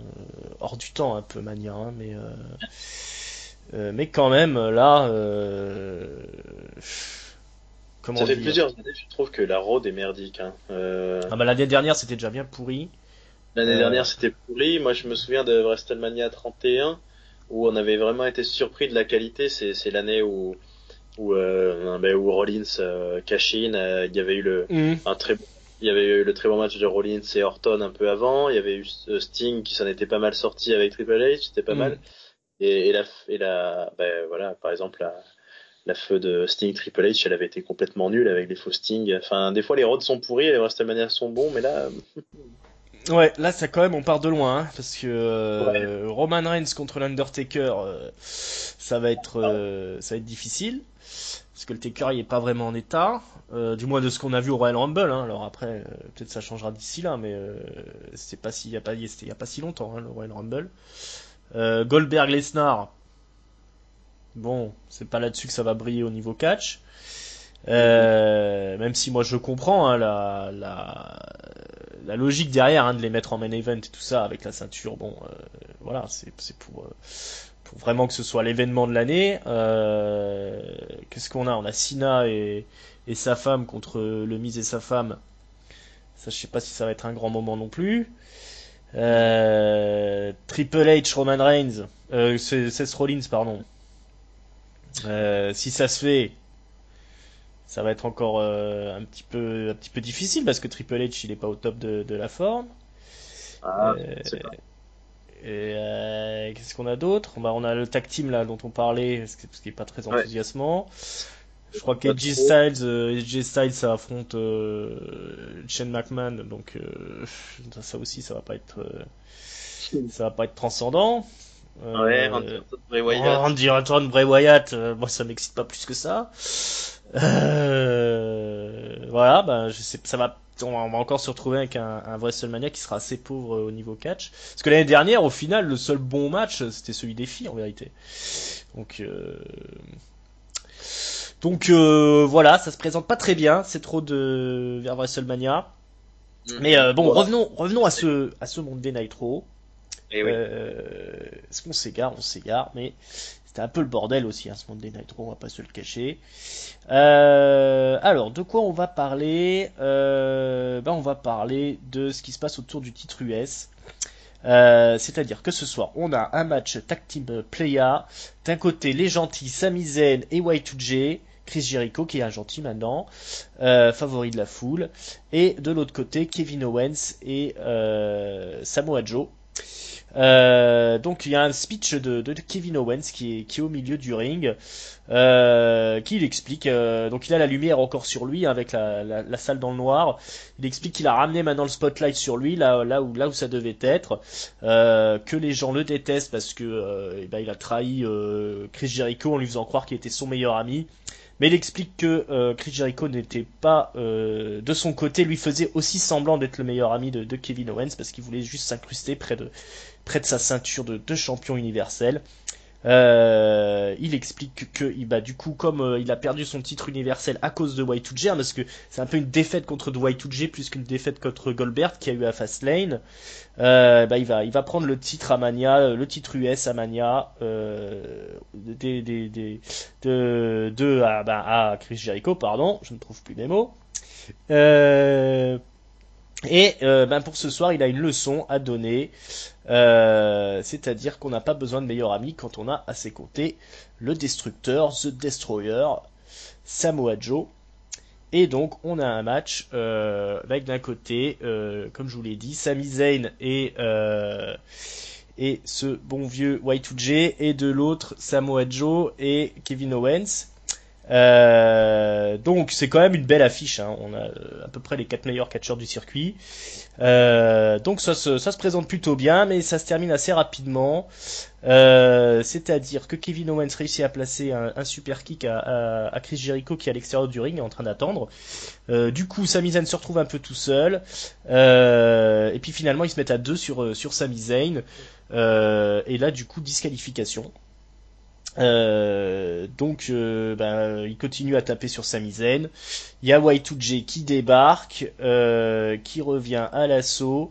hors du temps un peu Mania, hein, mais quand même là, comment ça fait dire? plusieurs années, je trouve que la road est merdique, hein. Ah bah l'année dernière c'était déjà bien pourri. L'année Euh, dernière, c'était pourri. Moi, je me souviens de WrestleMania 31, où on avait vraiment été surpris de la qualité. C'est l'année où Rollins cash in. Il y avait eu hum, il y avait eu le très bon match de Rollins et Orton un peu avant. Il y avait eu Sting qui s'en était pas mal sorti avec Triple H, c'était pas hum. mal. Ben voilà, par exemple la feu de Sting Triple H, elle avait été complètement nulle avec les faux Sting. Enfin, des fois les roads sont pourris, les WrestleMania sont bons, mais là, Ouais, là ça quand même on part de loin, hein, parce que ouais. Roman Reigns contre l'Undertaker, ça va être difficile, parce que le Taker il est pas vraiment en état, du moins de ce qu'on a vu au Royal Rumble, hein. Alors après peut-être ça changera d'ici là, mais c'est pas si il y a pas si longtemps, hein, le Royal Rumble. Goldberg Lesnar, bon c'est pas là-dessus que ça va briller au niveau catch. Même si moi je comprends, hein, la logique derrière, hein, de les mettre en main event et tout ça avec la ceinture, bon, voilà, c'est pour vraiment que ce soit l'événement de l'année. Qu'est-ce qu'on a? On a Cena et sa femme contre le Miz et sa femme. Ça, je sais pas si ça va être un grand moment non plus. Triple H, Roman Reigns, c'est Seth Rollins, pardon. Si ça se fait, ça va être encore un petit peu difficile parce que Triple H il est pas au top de la forme. Ah, Euh, c'est pas. Qu'est-ce qu'on a d'autre? Bah, on a le tag team là dont on parlait, ce qui est pas très Ouais, enthousiasmant. Je crois pas trop. AJ Styles ça affronte Shane McMahon, donc ça aussi ça va pas être transcendant. Ouais, Randy Euh, Orton, Bray Wyatt. Randy Orton, Bray Wyatt, moi ça m'excite pas plus que ça. Voilà, bah je sais, ça va on va encore se retrouver avec un WrestleMania qui sera assez pauvre au niveau catch. Parce que l'année dernière, au final, le seul bon match, c'était celui des filles en vérité. Donc, voilà, ça se présente pas très bien. C'est trop de vers WrestleMania. Mais bon, Voilà. revenons à ce Monday Nitro. Et oui. Est-ce qu'on s'égare? On s'égare, mais c'était un peu le bordel aussi, hein, ce Monday Nitro, on va pas se le cacher. Alors, de quoi on va parler? On va parler de ce qui se passe autour du titre US. C'est-à-dire que ce soir, on a un match Tag Team Playa. D'un côté, les gentils Sami Zayn et Y2J. Chris Jericho qui est un gentil maintenant, favori de la foule. Et de l'autre côté, Kevin Owens et Samoa Joe. Donc il y a un speech de Kevin Owens qui est au milieu du ring, qui l'explique. Donc il a la lumière encore sur lui, hein, avec la salle dans le noir. Il explique qu'il a ramené maintenant le spotlight sur lui, là où ça devait être, que les gens le détestent parce que il a trahi Chris Jericho en lui faisant croire qu'il était son meilleur ami. Mais il explique que Chris Jericho n'était pas de son côté, lui faisait aussi semblant d'être le meilleur ami de Kevin Owens parce qu'il voulait juste s'incruster près de sa ceinture de champion universel. Il explique que du coup, comme il a perdu son titre universel à cause de Y2J, hein, parce que c'est un peu une défaite contre Y2J plus qu'une défaite contre Goldberg qui a eu à Fastlane, il va prendre le titre à Mania, le titre US à Mania, à Chris Jericho, pardon, je ne trouve plus mes mots. Pour ce soir, il a une leçon à donner, c'est-à-dire qu'on n'a pas besoin de meilleur ami quand on a à ses côtés le Destructeur, The Destroyer, Samoa Joe. Et donc on a un match avec d'un côté, comme je vous l'ai dit, Sami Zayn et ce bon vieux Y2J, et de l'autre Samoa Joe et Kevin Owens. Donc c'est quand même une belle affiche, hein. On a à peu près les 4 meilleurs catcheurs du circuit. Donc ça se présente plutôt bien, mais ça se termine assez rapidement. C'est-à-dire que Kevin Owens réussit à placer un super kick à Chris Jericho qui est à l'extérieur du ring, est en train d'attendre. Du coup, Sami Zayn se retrouve un peu tout seul. Et puis finalement, ils se mettent à deux sur Sami Zayn. Et là, du coup, disqualification. Il continue à taper sur Sami Zayn. Il y a Y2J qui débarque, qui revient à l'assaut.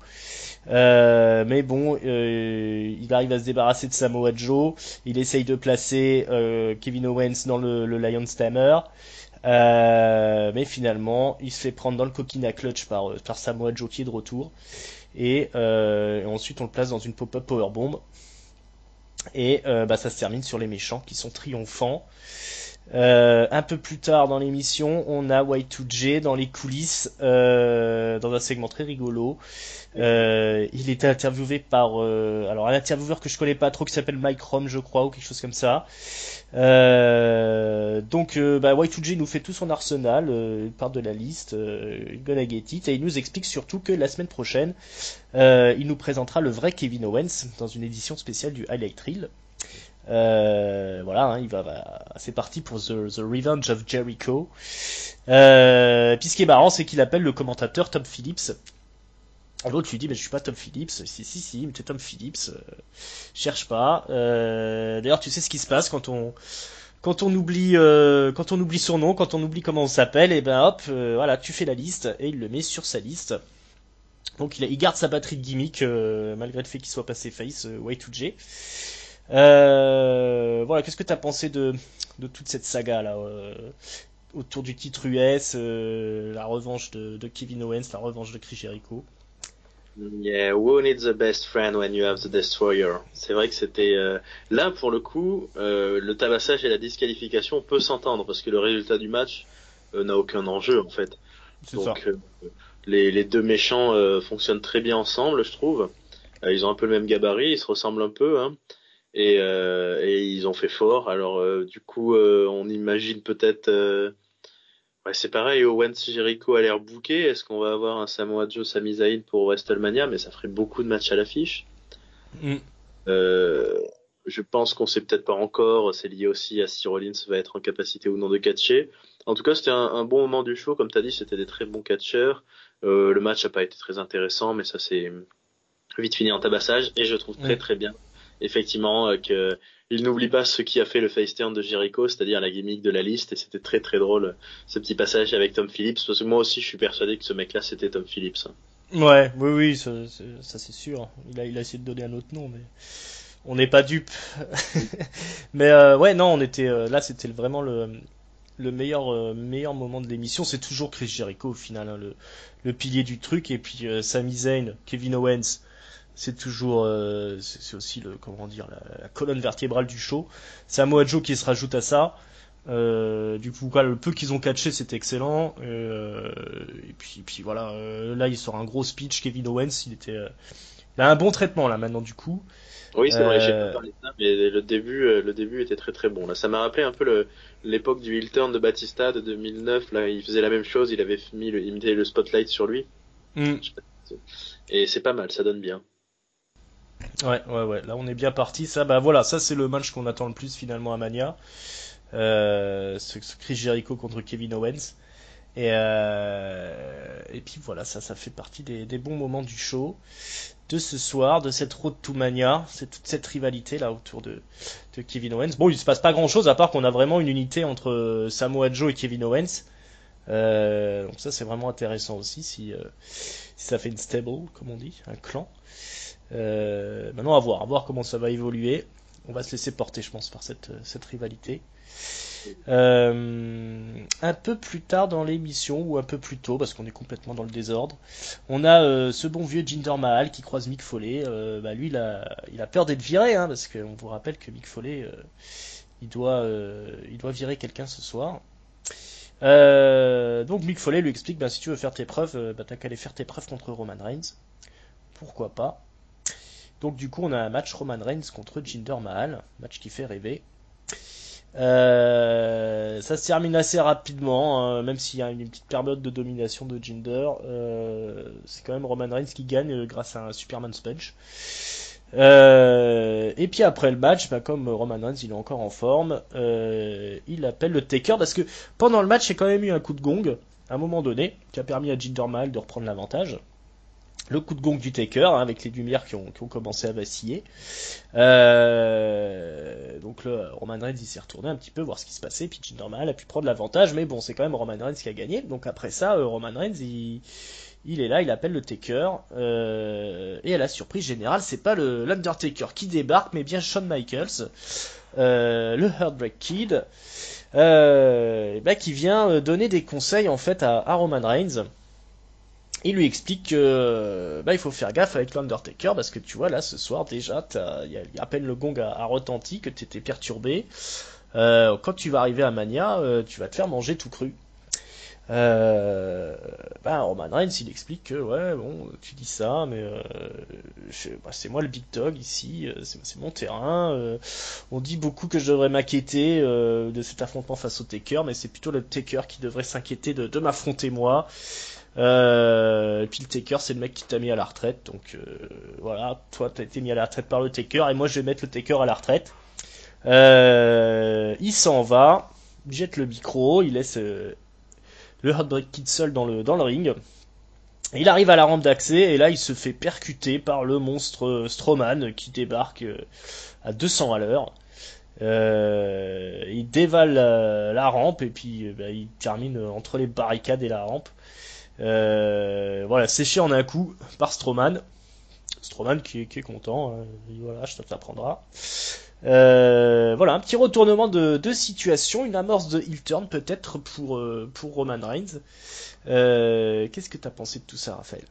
Mais bon, il arrive à se débarrasser de Samoa Joe. Il essaye de placer Kevin Owens dans le Lion Stammer. Mais finalement, il se fait prendre dans le coquina clutch par Samoa Joe qui est de retour. Et ensuite, on le place dans une pop-up powerbomb. Et ça se termine sur les méchants qui sont triomphants. Un peu plus tard dans l'émission, on a Y2J dans les coulisses, dans un segment très rigolo. Il était interviewé par un intervieweur que je connais pas trop qui s'appelle Mike Rom, je crois, ou quelque chose comme ça. Y2J nous fait tout son arsenal, il part de la liste, gonna get it, et il nous explique surtout que la semaine prochaine, il nous présentera le vrai Kevin Owens dans une édition spéciale du Highlight Reel. C'est parti pour the Revenge of Jericho. Puis ce qui est marrant, c'est qu'il appelle le commentateur Tom Phillips. L'autre lui dit, mais je suis pas Tom Phillips. Si, mais t'es Tom Phillips. Cherche pas. D'ailleurs, tu sais ce qui se passe quand on oublie son nom, quand on oublie comment on s'appelle, et voilà, tu fais la liste et il le met sur sa liste. Donc il garde sa batterie de gimmick malgré le fait qu'il soit passé face Y2J. Voilà, qu'est-ce que t'as pensé de toute cette saga là autour du titre US, la revanche de Kevin Owens, la revanche de Chris Jericho? Yeah, who needs the best friend when you have the destroyer? C'est vrai que c'était là pour le coup, le tabassage et la disqualification peut s'entendre parce que le résultat du match n'a aucun enjeu en fait. C'est Donc ça. les deux méchants fonctionnent très bien ensemble, je trouve. Ils ont un peu le même gabarit, ils se ressemblent un peu, hein. Et ils ont fait fort. Alors du coup, on imagine peut-être. Ouais, c'est pareil. Owens Jericho a l'air booké. Est-ce qu'on va avoir un Samoa Joe Sami Zayn pour WrestleMania? Mais ça ferait beaucoup de matchs à l'affiche. Mm. Je pense qu'on sait peut-être pas encore. C'est lié aussi à si Rollins va être en capacité ou non de catcher. En tout cas, c'était un bon moment du show. Comme tu as dit, c'était des très bons catcheurs. Le match n'a pas été très intéressant, mais ça s'est vite fini en tabassage. Et je trouve très très bien, effectivement, que il n'oublie pas ce qui a fait le face turn de Jericho, c'est-à-dire la gimmick de la liste. Et c'était très très drôle, ce petit passage avec Tom Phillips. Parce que moi aussi, je suis persuadé que ce mec-là, c'était Tom Phillips. Ouais, oui, ça c'est sûr. Il a essayé de donner un autre nom, mais on n'est pas dupe. Mais ouais, non, on était là, c'était vraiment le meilleur moment de l'émission. C'est toujours Chris Jericho au final, hein, le pilier du truc. Et puis Sami Zayn, Kevin Owens, c'est toujours, c'est aussi le, comment dire, la colonne vertébrale du show. Samoa Joe qui se rajoute à ça. Du coup, quoi, le peu qu'ils ont catché, c'était excellent. Et puis voilà, là il sort un gros speech. Kevin Owens, il a un bon traitement là maintenant du coup. Oui, c'est vrai, j'ai pas Euh, parlé de ça, mais le début était très très bon. Là, ça m'a rappelé un peu l'époque du heel turn de Batista de 2009. Là, il faisait la même chose, il avait il mettait le spotlight sur lui. hmm, Je sais pas si Et c'est pas mal, ça donne bien. ouais. Là, on est bien parti. Ça, bah voilà, ça c'est le match qu'on attend le plus finalement à Mania. Ce Chris Jericho contre Kevin Owens. Et puis voilà, ça fait partie des bons moments du show de ce soir, de cette Road to Mania, c'est toute cette rivalité là autour de Kevin Owens. Bon, il se passe pas grand chose à part qu'on a vraiment une unité entre Samoa Joe et Kevin Owens. Donc ça c'est vraiment intéressant aussi si ça fait une stable, comme on dit, un clan. Maintenant à voir comment ça va évoluer. On va se laisser porter, je pense, par cette rivalité. Un peu plus tard dans l'émission, ou un peu plus tôt, parce qu'on est complètement dans le désordre, on a ce bon vieux Jinder Mahal qui croise Mick Foley. Bah lui, il a peur d'être viré, hein, parce qu'on vous rappelle que Mick Foley, il doit virer quelqu'un ce soir. Donc Mick Foley lui explique, bah, si tu veux faire tes preuves, bah, t'as qu'à aller faire tes preuves contre Roman Reigns. Pourquoi pas. Donc du coup, on a un match Roman Reigns contre Jinder Mahal, match qui fait rêver. Ça se termine assez rapidement, hein, même s'il y a une petite période de domination de Jinder. C'est quand même Roman Reigns qui gagne grâce à un Superman Punch. Et puis après le match, bah, comme Roman Reigns il est encore en forme, il appelle le Taker parce que pendant le match il y a quand même eu un coup de gong à un moment donné qui a permis à Jinder Mahal de reprendre l'avantage. Le coup de gong du Taker, hein, avec les lumières qui ont commencé à vaciller. Donc là, Roman Reigns il s'est retourné un petit peu voir ce qui se passait, puis Jinder Mahal a pu prendre l'avantage, mais bon, c'est quand même Roman Reigns qui a gagné. Donc après ça, Roman Reigns il est là, il appelle le Taker, et à la surprise générale, c'est pas l'Undertaker qui débarque, mais bien Shawn Michaels, le Heartbreak Kid, bah, qui vient donner des conseils en fait à Roman Reigns. Il lui explique que bah, il faut faire gaffe avec l'Undertaker parce que tu vois là ce soir déjà il y a à peine le gong a retenti que t'étais perturbé. Quand tu vas arriver à Mania, tu vas te faire manger tout cru. Bah, Roman Reigns il explique que ouais bon tu dis ça mais bah, c'est moi le big dog ici, c'est mon terrain. On dit beaucoup que je devrais m'inquiéter de cet affrontement face au Taker, mais c'est plutôt le Taker qui devrait s'inquiéter de m'affronter moi. Et puis le Taker c'est le mec qui t'a mis à la retraite, donc voilà, toi t'as été mis à la retraite par le Taker et moi je vais mettre le Taker à la retraite. Il s'en va, il jette le micro, il laisse le Heartbreak Kid seul dans le ring. Il arrive à la rampe d'accès et là il se fait percuter par le monstre Strowman qui débarque à 200 à l'heure. Il dévale la rampe et puis bah, il termine entre les barricades et la rampe. Voilà, séché en un coup par Strowman. Strowman qui est content, hein. Voilà, je t'apprendra. Voilà, un petit retournement de situation, une amorce de heel turn peut-être pour Roman Reigns. Qu'est-ce que t'as pensé de tout ça, Raphaël?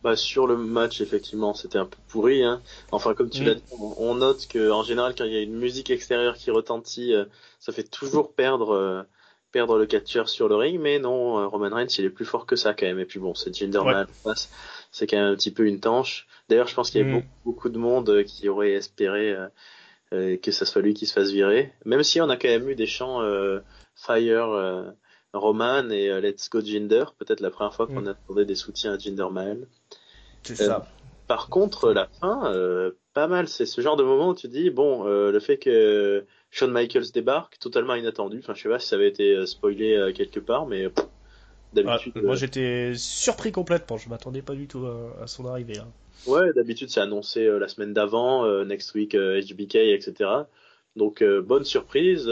Bah, sur le match, effectivement, c'était un peu pourri, hein. Enfin, comme tu l'as dit, on note que, en général, quand il y a une musique extérieure qui retentit, ça fait toujours perdre le catcheur sur le ring, mais non, Roman Reigns, il est plus fort que ça, quand même. Et puis bon, c'est Jinder Ouais. Mahal en face, c'est quand même un petit peu une tanche. D'ailleurs, je pense qu'il y a beaucoup de monde qui aurait espéré que ça soit lui qui se fasse virer. Même si on a quand même eu des chants Fire Roman et Let's Go Jinder, peut-être la première fois qu'on a trouvé des soutiens à Jinder Mahal. C'est Euh, ça. Par contre, la fin, pas mal. C'est ce genre de moment où tu dis, bon, le fait que Shawn Michaels débarque, totalement inattendu. Enfin, je sais pas si ça avait été spoilé quelque part, mais d'habitude, Moi j'étais surpris complètement, je m'attendais pas du tout à son arrivée. Hein. ouais, d'habitude c'est annoncé la semaine d'avant, next week HBK, etc. Donc bonne surprise,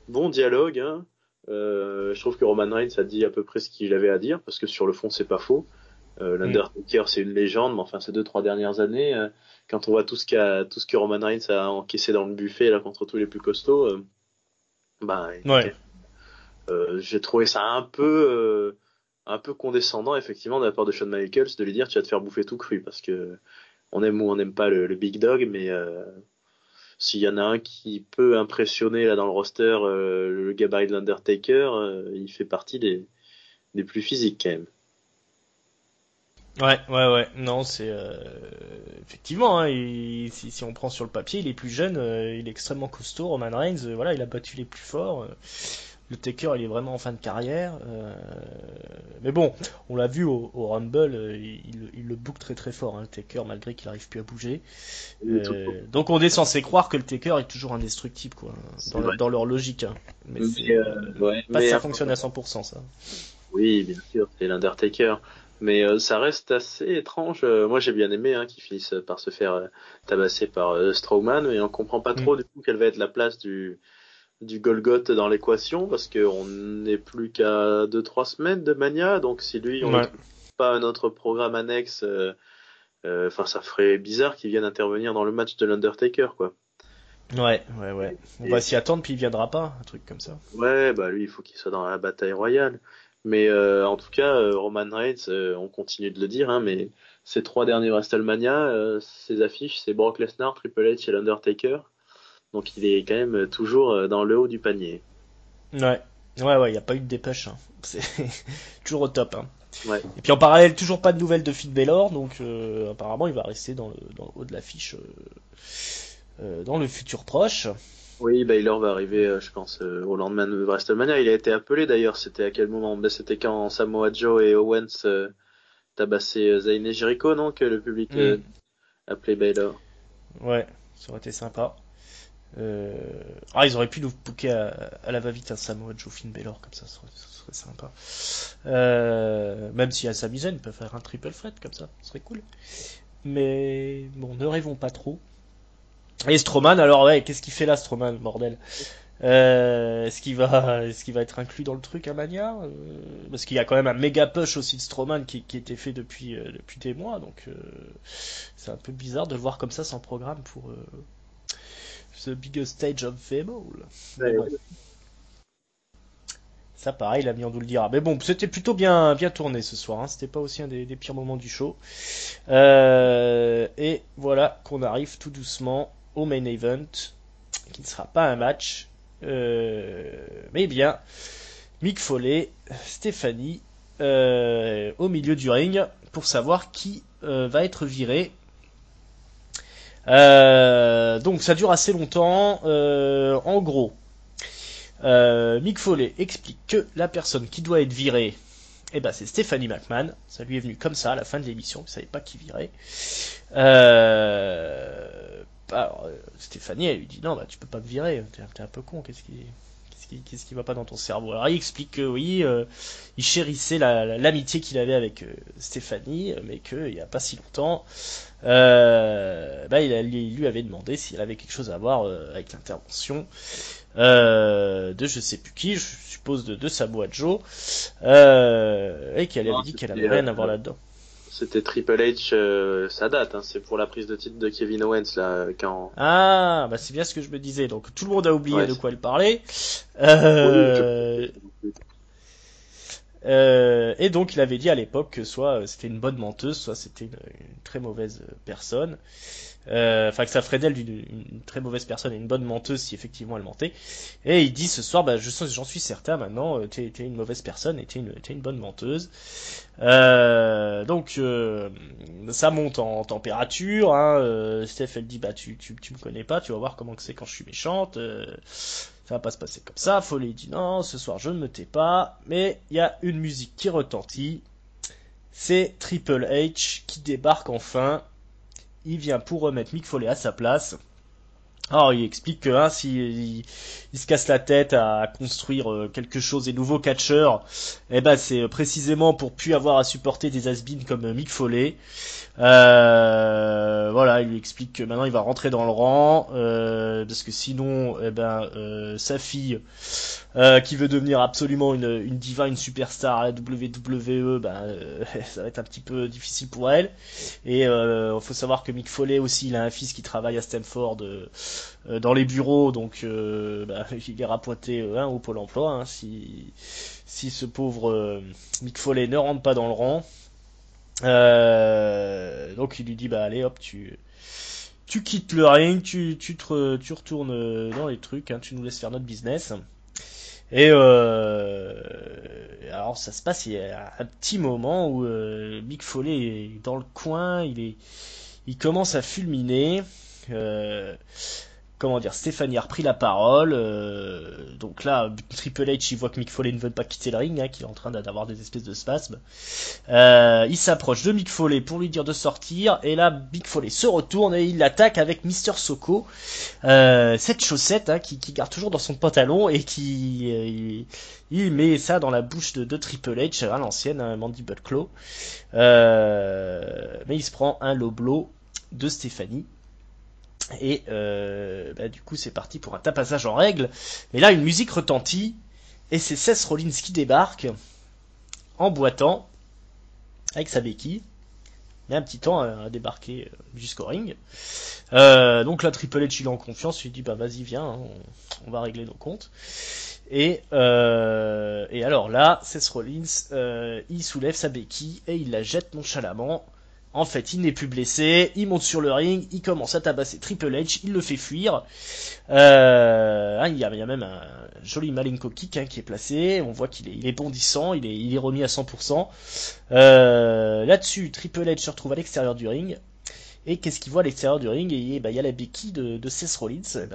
bon dialogue. Hein. Je trouve que Roman Reigns a dit à peu près ce qu'il avait à dire, parce que sur le fond c'est pas faux. L'Undertaker c'est une légende, mais enfin ces 2-3 dernières années, quand on voit tout ce que Roman Reigns a encaissé dans le buffet là contre tous les plus costauds, bah Ouais. j'ai trouvé ça un peu condescendant effectivement de la part de Shawn Michaels de lui dire tu vas te faire bouffer tout cru, parce que on aime ou on n'aime pas le big dog, mais s'il y en a un qui peut impressionner là dans le roster, le gabarit de l'Undertaker, il fait partie des plus physiques quand même. Ouais. Non, c'est effectivement. Hein, si on prend sur le papier, il est plus jeune, il est extrêmement costaud. Roman Reigns, voilà, il a battu les plus forts. Le Taker, il est vraiment en fin de carrière. Mais bon, on l'a vu au Rumble, il le book très très fort, hein, le Taker, malgré qu'il arrive plus à bouger. Donc on est censé croire que le Taker est toujours indestructible, quoi, dans leur logique. Hein. Mais c'est Ouais, pas mais si ça fonctionne à 100%, ça. oui, bien sûr, c'est l'Undertaker. Mais ça reste assez étrange. Moi, j'ai bien aimé hein, qu'ils finissent par se faire tabasser par Strowman, mais on comprend pas Mm. trop du coup quelle va être la place du Golgoth dans l'équation, parce qu'on n'est plus qu'à 2-3 semaines de Mania, donc si lui, on ne Ouais. trouve pas un autre programme annexe, enfin, ça ferait bizarre qu'il vienne intervenir dans le match de l'Undertaker, quoi. Ouais. On va Et s'y attendre, puis il viendra pas, un truc comme ça. ouais, bah lui, il faut qu'il soit dans la bataille royale. Mais en tout cas, Roman Reigns, on continue de le dire, hein, mais ces 3 derniers WrestleMania, ses affiches, c'est Brock Lesnar, Triple H et l'Undertaker. Donc il est quand même toujours dans le haut du panier. Ouais, il y a pas eu de dépêche. Hein. C'est toujours au top. Hein. Ouais. Et puis en parallèle, toujours pas de nouvelles de Finn Balor, donc apparemment il va rester dans le haut de l'affiche dans le futur proche. Oui, Baylor va arriver, je pense, au lendemain de WrestleMania. Il a été appelé d'ailleurs. C'était à quel moment? Ben, c'était quand Samoa Joe et Owens tabassaient Zayn et Jericho, non? Que le public Hmm, appelait Baylor. ouais, ça aurait été sympa. Euh... Ah, ils auraient pu nous booker à la va-vite un Samoa Joe Finn Balor, comme ça serait sympa. Même s'il y a Sami Zayn, ils peuvent faire un triple threat comme ça, ce serait cool. Mais bon, ne rêvons pas trop. Et Strowman, alors ouais, qu'est-ce qu'il fait là, Strowman, bordel? Est-ce qu'il va être inclus dans le truc à Mania? Parce qu'il y a quand même un méga push aussi de Strowman qui était fait depuis des mois, donc c'est un peu bizarre de le voir comme ça sans programme pour The Biggest Stage of them all. Mais Ouais, bon, ça pareil, l'avenir nous le dira. Mais bon, c'était plutôt bien tourné ce soir, hein. C'était pas aussi un des pires moments du show. Et voilà qu'on arrive tout doucement au main event, qui ne sera pas un match, mais bien Mick Foley, Stéphanie, au milieu du ring pour savoir qui va être viré. Donc ça dure assez longtemps. En gros, Mick Foley explique que la personne qui doit être virée, eh ben, c'est Stephanie McMahon. Ça lui est venu comme ça à la fin de l'émission. Il savait pas qui virait. Alors, Stéphanie, elle lui dit non, bah tu peux pas me virer. T'es un peu con. Qu'est-ce qui va pas dans ton cerveau? Alors il explique que oui, il chérissait l'amitié qu'il avait avec Stéphanie, mais qu'il y a pas si longtemps, il lui avait demandé si elle avait quelque chose à voir avec l'intervention de je sais plus qui, je suppose de Samoa Joe, et qu'elle avait non, dit qu'elle avait rien à voir là-dedans. c'était Triple H, ça date, hein, c'est pour la prise de titre de Kevin Owens là, quand. Ah, bah c'est bien ce que je me disais. Donc tout le monde a oublié Ouais. de quoi elle parlait. Oui, Euh, et donc il avait dit à l'époque que soit c'était une bonne menteuse, soit c'était une très mauvaise personne. Enfin que ça ferait d'elle une très mauvaise personne et une bonne menteuse si effectivement elle mentait. Et il dit ce soir, bah j'en suis certain maintenant, t'es une mauvaise personne et t'es une bonne menteuse. Donc ça monte en température. Hein, Steph elle dit bah tu me connais pas, tu vas voir comment que c'est quand je suis méchante. Ça va pas se passer comme ça. Foley dit non, ce soir je ne me tais pas. Mais il y a une musique qui retentit. C'est Triple H qui débarque enfin. Il vient pour remettre Mick Foley à sa place. Alors, il explique que si il se casse la tête à construire quelque chose des nouveaux catcheurs, eh ben c'est précisément pour plus avoir à supporter des has-beens comme Mick Foley. Voilà, il lui explique que maintenant il va rentrer dans le rang parce que sinon, eh ben sa fille qui veut devenir absolument une diva, une superstar à la WWE, ça va être un petit peu difficile pour elle. Et faut savoir que Mick Foley aussi, il a un fils qui travaille à Stamford dans les bureaux, donc il ira pointer au Pôle Emploi si ce pauvre Mick Foley ne rentre pas dans le rang. Donc il lui dit allez hop tu quittes le ring, tu retournes dans les trucs, tu nous laisses faire notre business. Et alors ça se passe il y a un petit moment où Mick Foley est dans le coin, il commence à fulminer. Comment dire, Stéphanie a repris la parole. Donc là, Triple H, il voit que Mick Foley ne veut pas quitter le ring, qu'il est en train d'avoir des espèces de spasmes. Il s'approche de Mick Foley pour lui dire de sortir. Et là, Mick Foley se retourne et il l'attaque avec Mister Soko. Cette chaussette qui garde toujours dans son pantalon et il met ça dans la bouche de Triple H à l'ancienne, Mandible Claw. Mais il se prend un low blow de Stéphanie. Et du coup c'est parti pour un tapassage en règle. Mais là une musique retentit et c'est Seth Rollins qui débarque en boitant avec sa béquille. Mais un petit temps à débarquer jusqu'au ring. Donc là Triple H il est en confiance, il dit vas-y viens, on va régler nos comptes. Et alors là Seth Rollins il soulève sa béquille et il la jette nonchalamment. En fait, il n'est plus blessé, il monte sur le ring, il commence à tabasser Triple H, il le fait fuir. Il y a même un joli Malenko kick qui est placé, on voit qu'il est bondissant, il est remis à 100%. Là-dessus, Triple H se retrouve à l'extérieur du ring. Et qu'est-ce qu'il voit à l'extérieur du ring? Et il y a la béquille de Seth Rollins.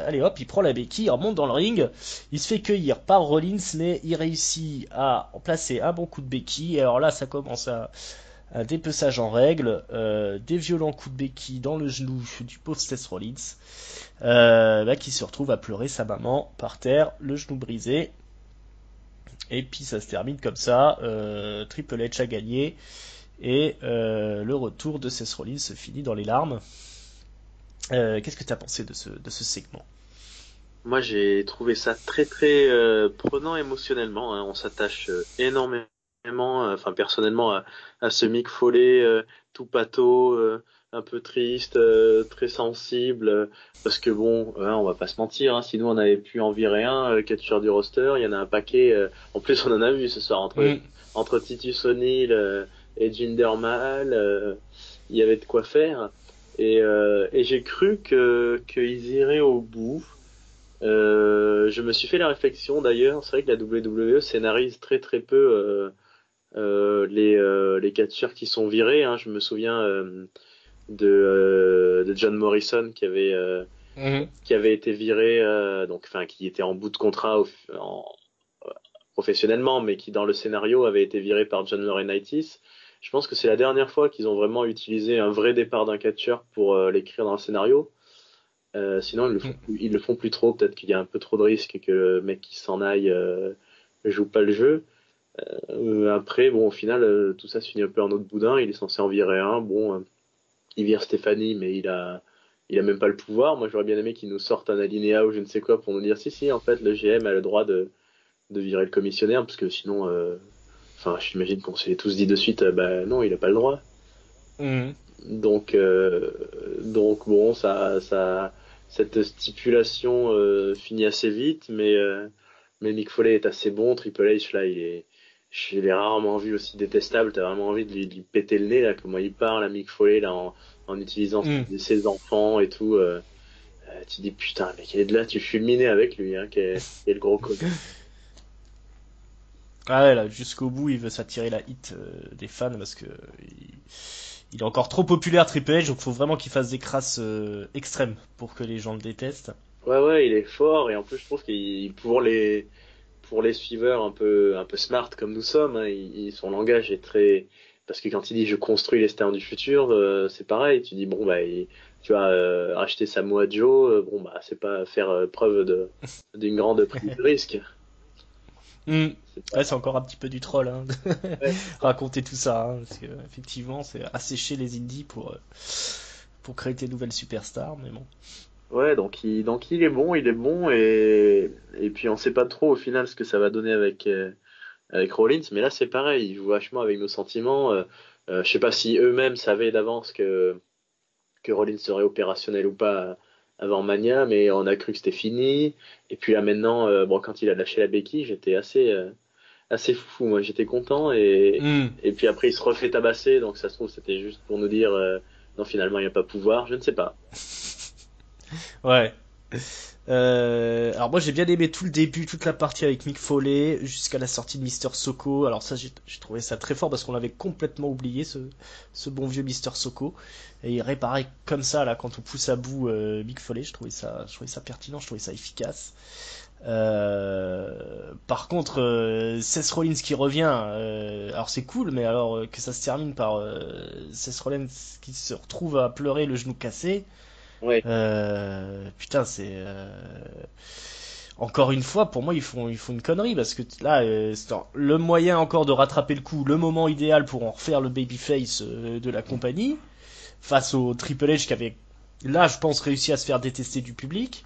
Allez hop, il prend la béquille, il remonte dans le ring, il se fait cueillir par Rollins, mais il réussit à placer un bon coup de béquille. Et alors là, ça commence un dépeçage en règle, des violents coups de béquille dans le genou du pauvre Seth Rollins, qui se retrouve à pleurer sa maman par terre, le genou brisé. Et puis ça se termine comme ça, Triple H a gagné, et le retour de Seth Rollins se finit dans les larmes. Qu'est-ce que tu as pensé de ce segment? Moi, j'ai trouvé ça très très prenant émotionnellement. On s'attache énormément, personnellement, à ce Mick Foley tout pâteau, un peu triste, très sensible, parce que bon, on va pas se mentir, si nous on avait pu en virer un catcheur du roster, il y en a un paquet. En plus, on en a vu ce soir entre Titus O'Neil et Jinder Mahal, il y avait de quoi faire. Et j'ai cru qu'ils iraient au bout. Je me suis fait la réflexion d'ailleurs, c'est vrai que la WWE scénarise très très peu les catcheurs qui sont virés. Je me souviens de John Morrison qui avait été viré, qui était en bout de contrat professionnellement, mais qui dans le scénario avait été viré par John Laurinaitis. Je pense que c'est la dernière fois qu'ils ont vraiment utilisé un vrai départ d'un catcheur pour l'écrire dans le scénario. Sinon ils le font plus trop, peut-être qu'il y a un peu trop de risques et que le mec qui s'en aille joue pas le jeu. Après au final tout ça se finit un peu en autre boudin, il est censé en virer un, il vire Stéphanie mais il a même pas le pouvoir. Moi j'aurais bien aimé qu'il nous sorte un alinéa ou je ne sais quoi pour nous dire si en fait le GM a le droit de virer le commissionnaire, parce que sinon j'imagine qu'on s'est tous dit de suite non, il a pas le droit. Donc bon, cette stipulation finit assez vite, mais Mick Foley est assez bon. Triple H là, je l'ai rarement vu aussi détestable. T'as vraiment envie de lui péter le nez là, comment il parle à Mick Foley là en utilisant ses enfants et tout. Tu dis putain, mec, il est de là, tu fulminais avec lui, qui est le gros con. Ah ouais, là, jusqu'au bout, il veut s'attirer la hit des fans parce que il est encore trop populaire, Triple H, donc faut vraiment qu'il fasse des crasses extrêmes pour que les gens le détestent. Ouais, il est fort, et en plus je trouve qu'il pour les suiveurs un peu smart comme nous sommes, son langage est très parce que quand il dit je construis les stars du futur, c'est pareil. Tu dis bon bah tu vas acheter Samoa Joe, bon bah c'est pas faire preuve d'une grande prise de risque. Ouais, c'est encore un petit peu du troll, hein, Ouais. raconter tout ça, hein, parce que effectivement, c'est assécher les indies pour créer des nouvelles superstars, mais bon. Ouais, donc il est bon et puis on sait pas trop au final ce que ça va donner avec Rollins, mais là c'est pareil, ils jouent vachement avec nos sentiments. Je sais pas si eux-mêmes savaient d'avance que Rollins serait opérationnel ou pas avant Mania, mais on a cru que c'était fini. Et puis là maintenant, bon quand il a lâché la béquille, j'étais assez fou, moi j'étais content et puis après il se refait tabasser, donc ça se trouve c'était juste pour nous dire non finalement il n'y a pas pouvoir, je ne sais pas. Ouais. Alors moi j'ai bien aimé tout le début, toute la partie avec Mick Foley jusqu'à la sortie de Mister Soko. Alors ça j'ai trouvé ça très fort parce qu'on l'avait complètement oublié ce bon vieux Mister Soko. Et il réparait comme ça là quand on pousse à bout Mick Foley. Je trouvais ça pertinent, je trouvais ça efficace. Par contre, Seth Rollins qui revient, alors c'est cool, mais alors que ça se termine par Seth Rollins qui se retrouve à pleurer le genou cassé. Ouais. Putain, c'est encore une fois pour moi ils font une connerie parce que là c'est le moyen encore de rattraper le coup, le moment idéal pour en refaire le babyface de la compagnie face au Triple H qui avait là je pense réussi à se faire détester du public.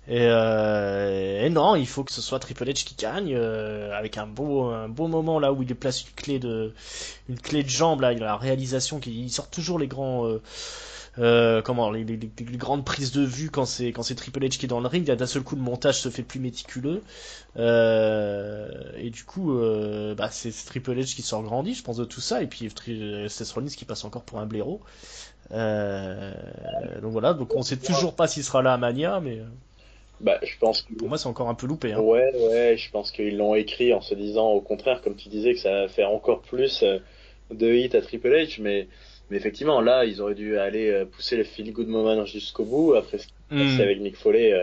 Et non, il faut que ce soit Triple H qui gagne avec un beau moment là où il place une clé de jambe là, il a la réalisation qu'il sort toujours les grands les grandes prises de vue quand c'est Triple H qui est dans le ring, d'un seul coup le montage se fait plus méticuleux et du coup bah c'est Triple H qui sort grandi je pense de tout ça et puis Seth Rollins qui passe encore pour un blaireau donc voilà, donc on sait toujours pas s'il sera là à Mania mais Bah, je pense que pour moi c'est encore un peu loupé hein. ouais, je pense qu'ils l'ont écrit en se disant au contraire, comme tu disais, que ça va faire encore plus de hits à Triple H, mais effectivement là, ils auraient dû aller pousser le feel good moment jusqu'au bout après ce qui s'est passé avec Mick Foley,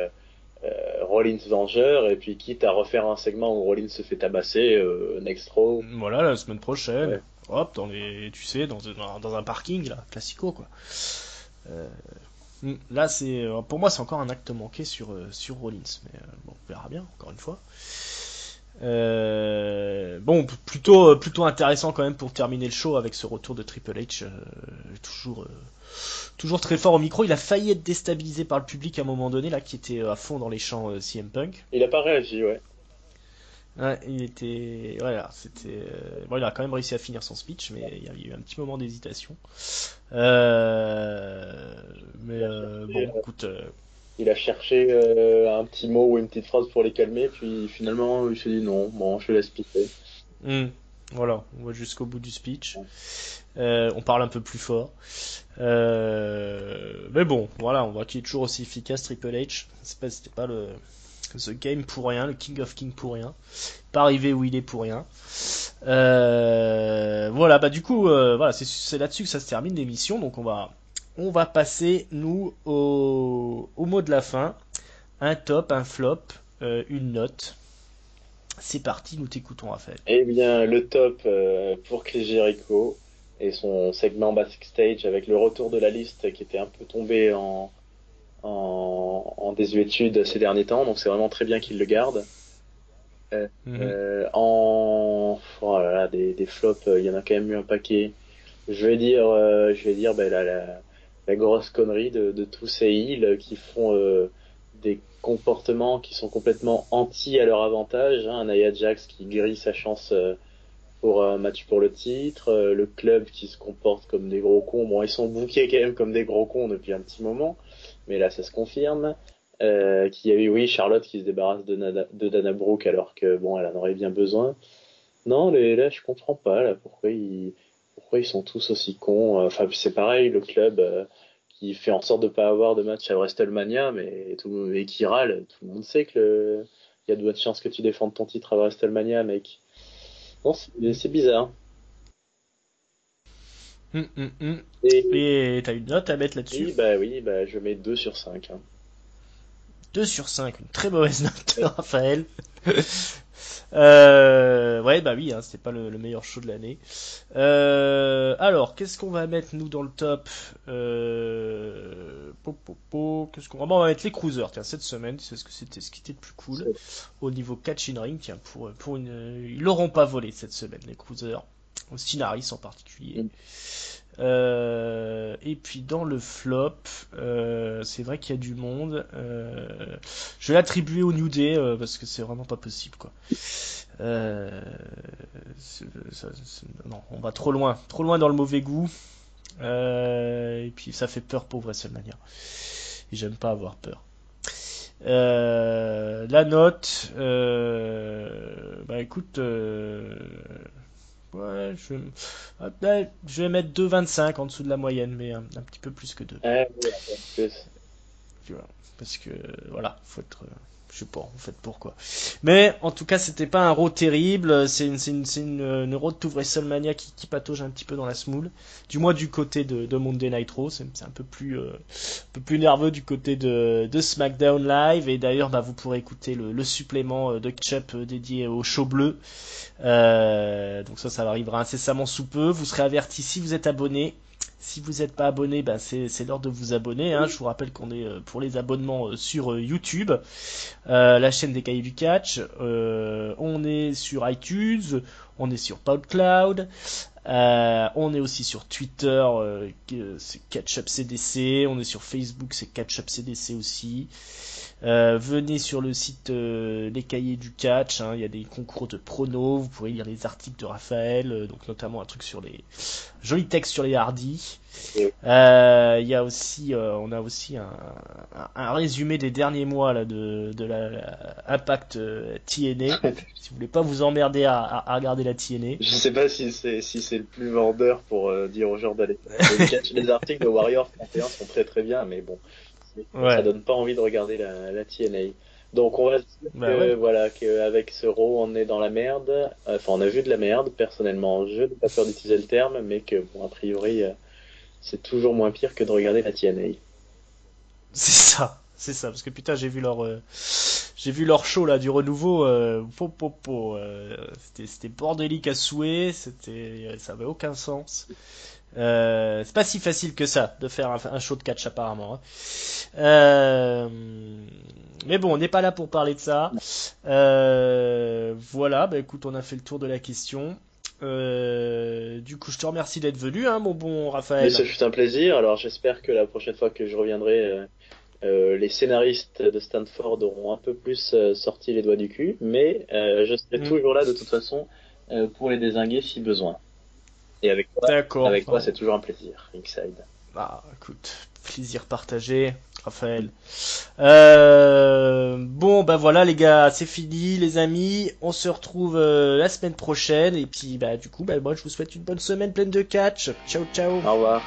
Rollins Vengeur, et puis quitte à refaire un segment où Rollins se fait tabasser, Next Raw. Voilà, la semaine prochaine. Ouais. Hop, tu sais, dans un parking, là, classico, quoi. Euh, Là, pour moi, c'est encore un acte manqué sur Rollins. Mais bon, on verra bien, encore une fois. Bon, plutôt intéressant quand même pour terminer le show avec ce retour de Triple H. Toujours très fort au micro. Il a failli être déstabilisé par le public à un moment donné, là, qui était à fond dans les chants CM Punk. Il a pas réagi, ouais. Ouais, il était. Voilà, c'était. Bon, il a quand même réussi à finir son speech, mais il y a eu un petit moment d'hésitation. Mais bon, écoute. Il a cherché un petit mot ou une petite phrase pour les calmer, puis finalement il s'est dit non, bon, je laisse pisser. Voilà, on va jusqu'au bout du speech. On parle un peu plus fort. Mais bon, voilà, on voit qu'il est toujours aussi efficace, Triple H. C'était pas le The Game pour rien, le King of King pour rien. Pas arrivé où il est pour rien. Voilà, bah du coup, voilà, c'est là-dessus que ça se termine l'émission. Donc on va passer nous au mot de la fin. Un top, un flop, une note. C'est parti, nous t'écoutons, Raphaël. Eh bien, le top pour Chris Jericho et son segment backstage avec le retour de la liste qui était un peu tombé en désuétude ces derniers temps, donc c'est vraiment très bien qu'il le garde. Oh là là, des flops, il y en a quand même eu un paquet. Je vais dire la grosse connerie de tous ces heels qui font des comportements qui sont complètement anti à leur avantage. Hein. Nia Jax qui grille sa chance pour un match pour le titre, le club qui se comporte comme des gros cons. Bon, ils sont bookés quand même comme des gros cons depuis un petit moment, mais là ça se confirme. Qu'il y a eu, oui, Charlotte qui se débarrasse de Dana Brooke alors que bon, elle en aurait bien besoin. Non, là je comprends pas là pourquoi ils sont tous aussi cons. Enfin, c'est pareil, le club qui fait en sorte de pas avoir de match à WrestleMania, et qui râle. Tout le monde sait que il y a de bonnes chances que tu défendes ton titre à WrestleMania, mec. Non, c'est bizarre. Et t'as une note à mettre là-dessus? Oui, je mets 2 sur 5. Hein. 2 sur 5, une très mauvaise note, Raphaël. Ouais, bah oui, hein, c'était pas le meilleur show de l'année. Alors, qu'est-ce qu'on va mettre nous dans le top? Qu'est-ce qu'on va... Bon, on va mettre les cruisers. Tiens, cette semaine, c'est ce qui était le plus cool au niveau catch in ring. Tiens, pour une, ils l'auront pas volé cette semaine, les cruisers. Sinaris en particulier. Et puis dans le flop, c'est vrai qu'il y a du monde. Je vais l'attribuer au New Day parce que c'est vraiment pas possible quoi. Non, on va trop loin dans le mauvais goût. Et puis ça fait peur pour WrestleMania. Et j'aime pas avoir peur. La note, bah écoute. Ouais, je vais mettre 2,25 en dessous de la moyenne, mais un petit peu plus que 2. Oui, Tu vois, parce que voilà, faut être, je sais pas, en fait pourquoi. Mais en tout cas, c'était pas un road terrible. C'est une road to WrestleMania qui patauge un petit peu dans la smoule. Du moins du côté de Monday Night Raw, c'est un peu plus nerveux du côté de SmackDown Live. Et d'ailleurs, bah vous pourrez écouter le supplément de Ketchup dédié au show bleu. Donc ça arrivera incessamment sous peu. Vous serez averti si vous êtes abonné. Si vous n'êtes pas abonné, ben c'est l'heure de vous abonner. Hein. Je vous rappelle qu'on est pour les abonnements sur YouTube, la chaîne des Cahiers du Catch. On est sur iTunes, on est sur PodCloud, on est aussi sur Twitter, c'est Catch-Up CDC. On est sur Facebook, c'est Catch-Up CDC aussi. Venez sur le site Les Cahiers du Catch, hein, il y a des concours de pronos, vous pourrez lire les articles de Raphaël, donc notamment un truc sur les jolis textes sur les hardis. Il y a aussi, on a aussi un résumé des derniers mois là de la Impact TNA. Si vous voulez pas vous emmerder à regarder la TNA. Je sais pas si c'est le plus vendeur pour dire aux gens d'aller. Les articles de Warrior 31 sont très très bien, mais bon. Ouais. Ça donne pas envie de regarder la TNA. Donc on va se dire ouais. voilà, qu'avec ce Raw on est dans la merde. Enfin on a vu de la merde personnellement. Je n'ai pas peur d'utiliser le terme, mais que bon a priori c'est toujours moins pire que de regarder la TNA. C'est ça, parce que putain j'ai vu leur show là du renouveau. C'était bordélique à souhait. Ça avait aucun sens. C'est pas si facile que ça de faire un show de catch apparemment. Hein. Mais bon, on n'est pas là pour parler de ça. Voilà, bah écoute, on a fait le tour de la question. Du coup, je te remercie d'être venu, hein, mon bon Raphaël. Mais ce fut un plaisir. Alors j'espère que la prochaine fois que je reviendrai, les scénaristes de Stanford auront un peu plus sorti les doigts du cul. Mais je serai toujours là de toute façon pour les dézinguer si besoin. Et avec toi, c'est toujours un plaisir, Ringside. Bah, écoute, plaisir partagé, Raphaël. Bon, bah voilà les gars, c'est fini les amis. On se retrouve la semaine prochaine. Et puis, bah du coup, bah moi je vous souhaite une bonne semaine pleine de catch. Ciao, ciao. Au revoir.